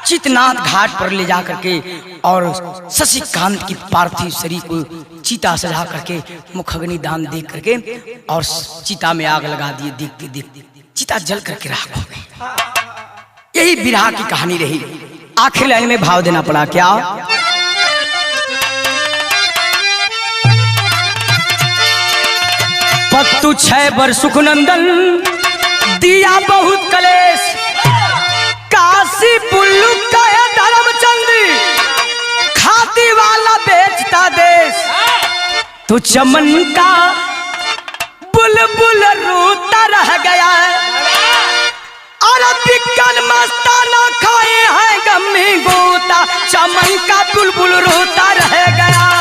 A: चितनाथ घाट पर ले जा करके और शशिकांत की पार्थिव शरीर को चिता सजा करके मुखअग्नि दान दे करके और चिता में आग लगा दिए। देखते देखते चिता जल करके राख हो गई। यही विरह की कहानी रही। आखिर लाइन में भाव देना पड़ा क्या? पत्तु 6 बर सुखनंदन दिया बहुत कलेश, काशी बुल्लू का है धर्मचंद, खाती वाला बेचता देश, तो चमन का बुलबुल रोता रह गया है, और बिकन मस्ताना खाए हैं गम में गोता, चमन का बुलबुल रोता रह गया।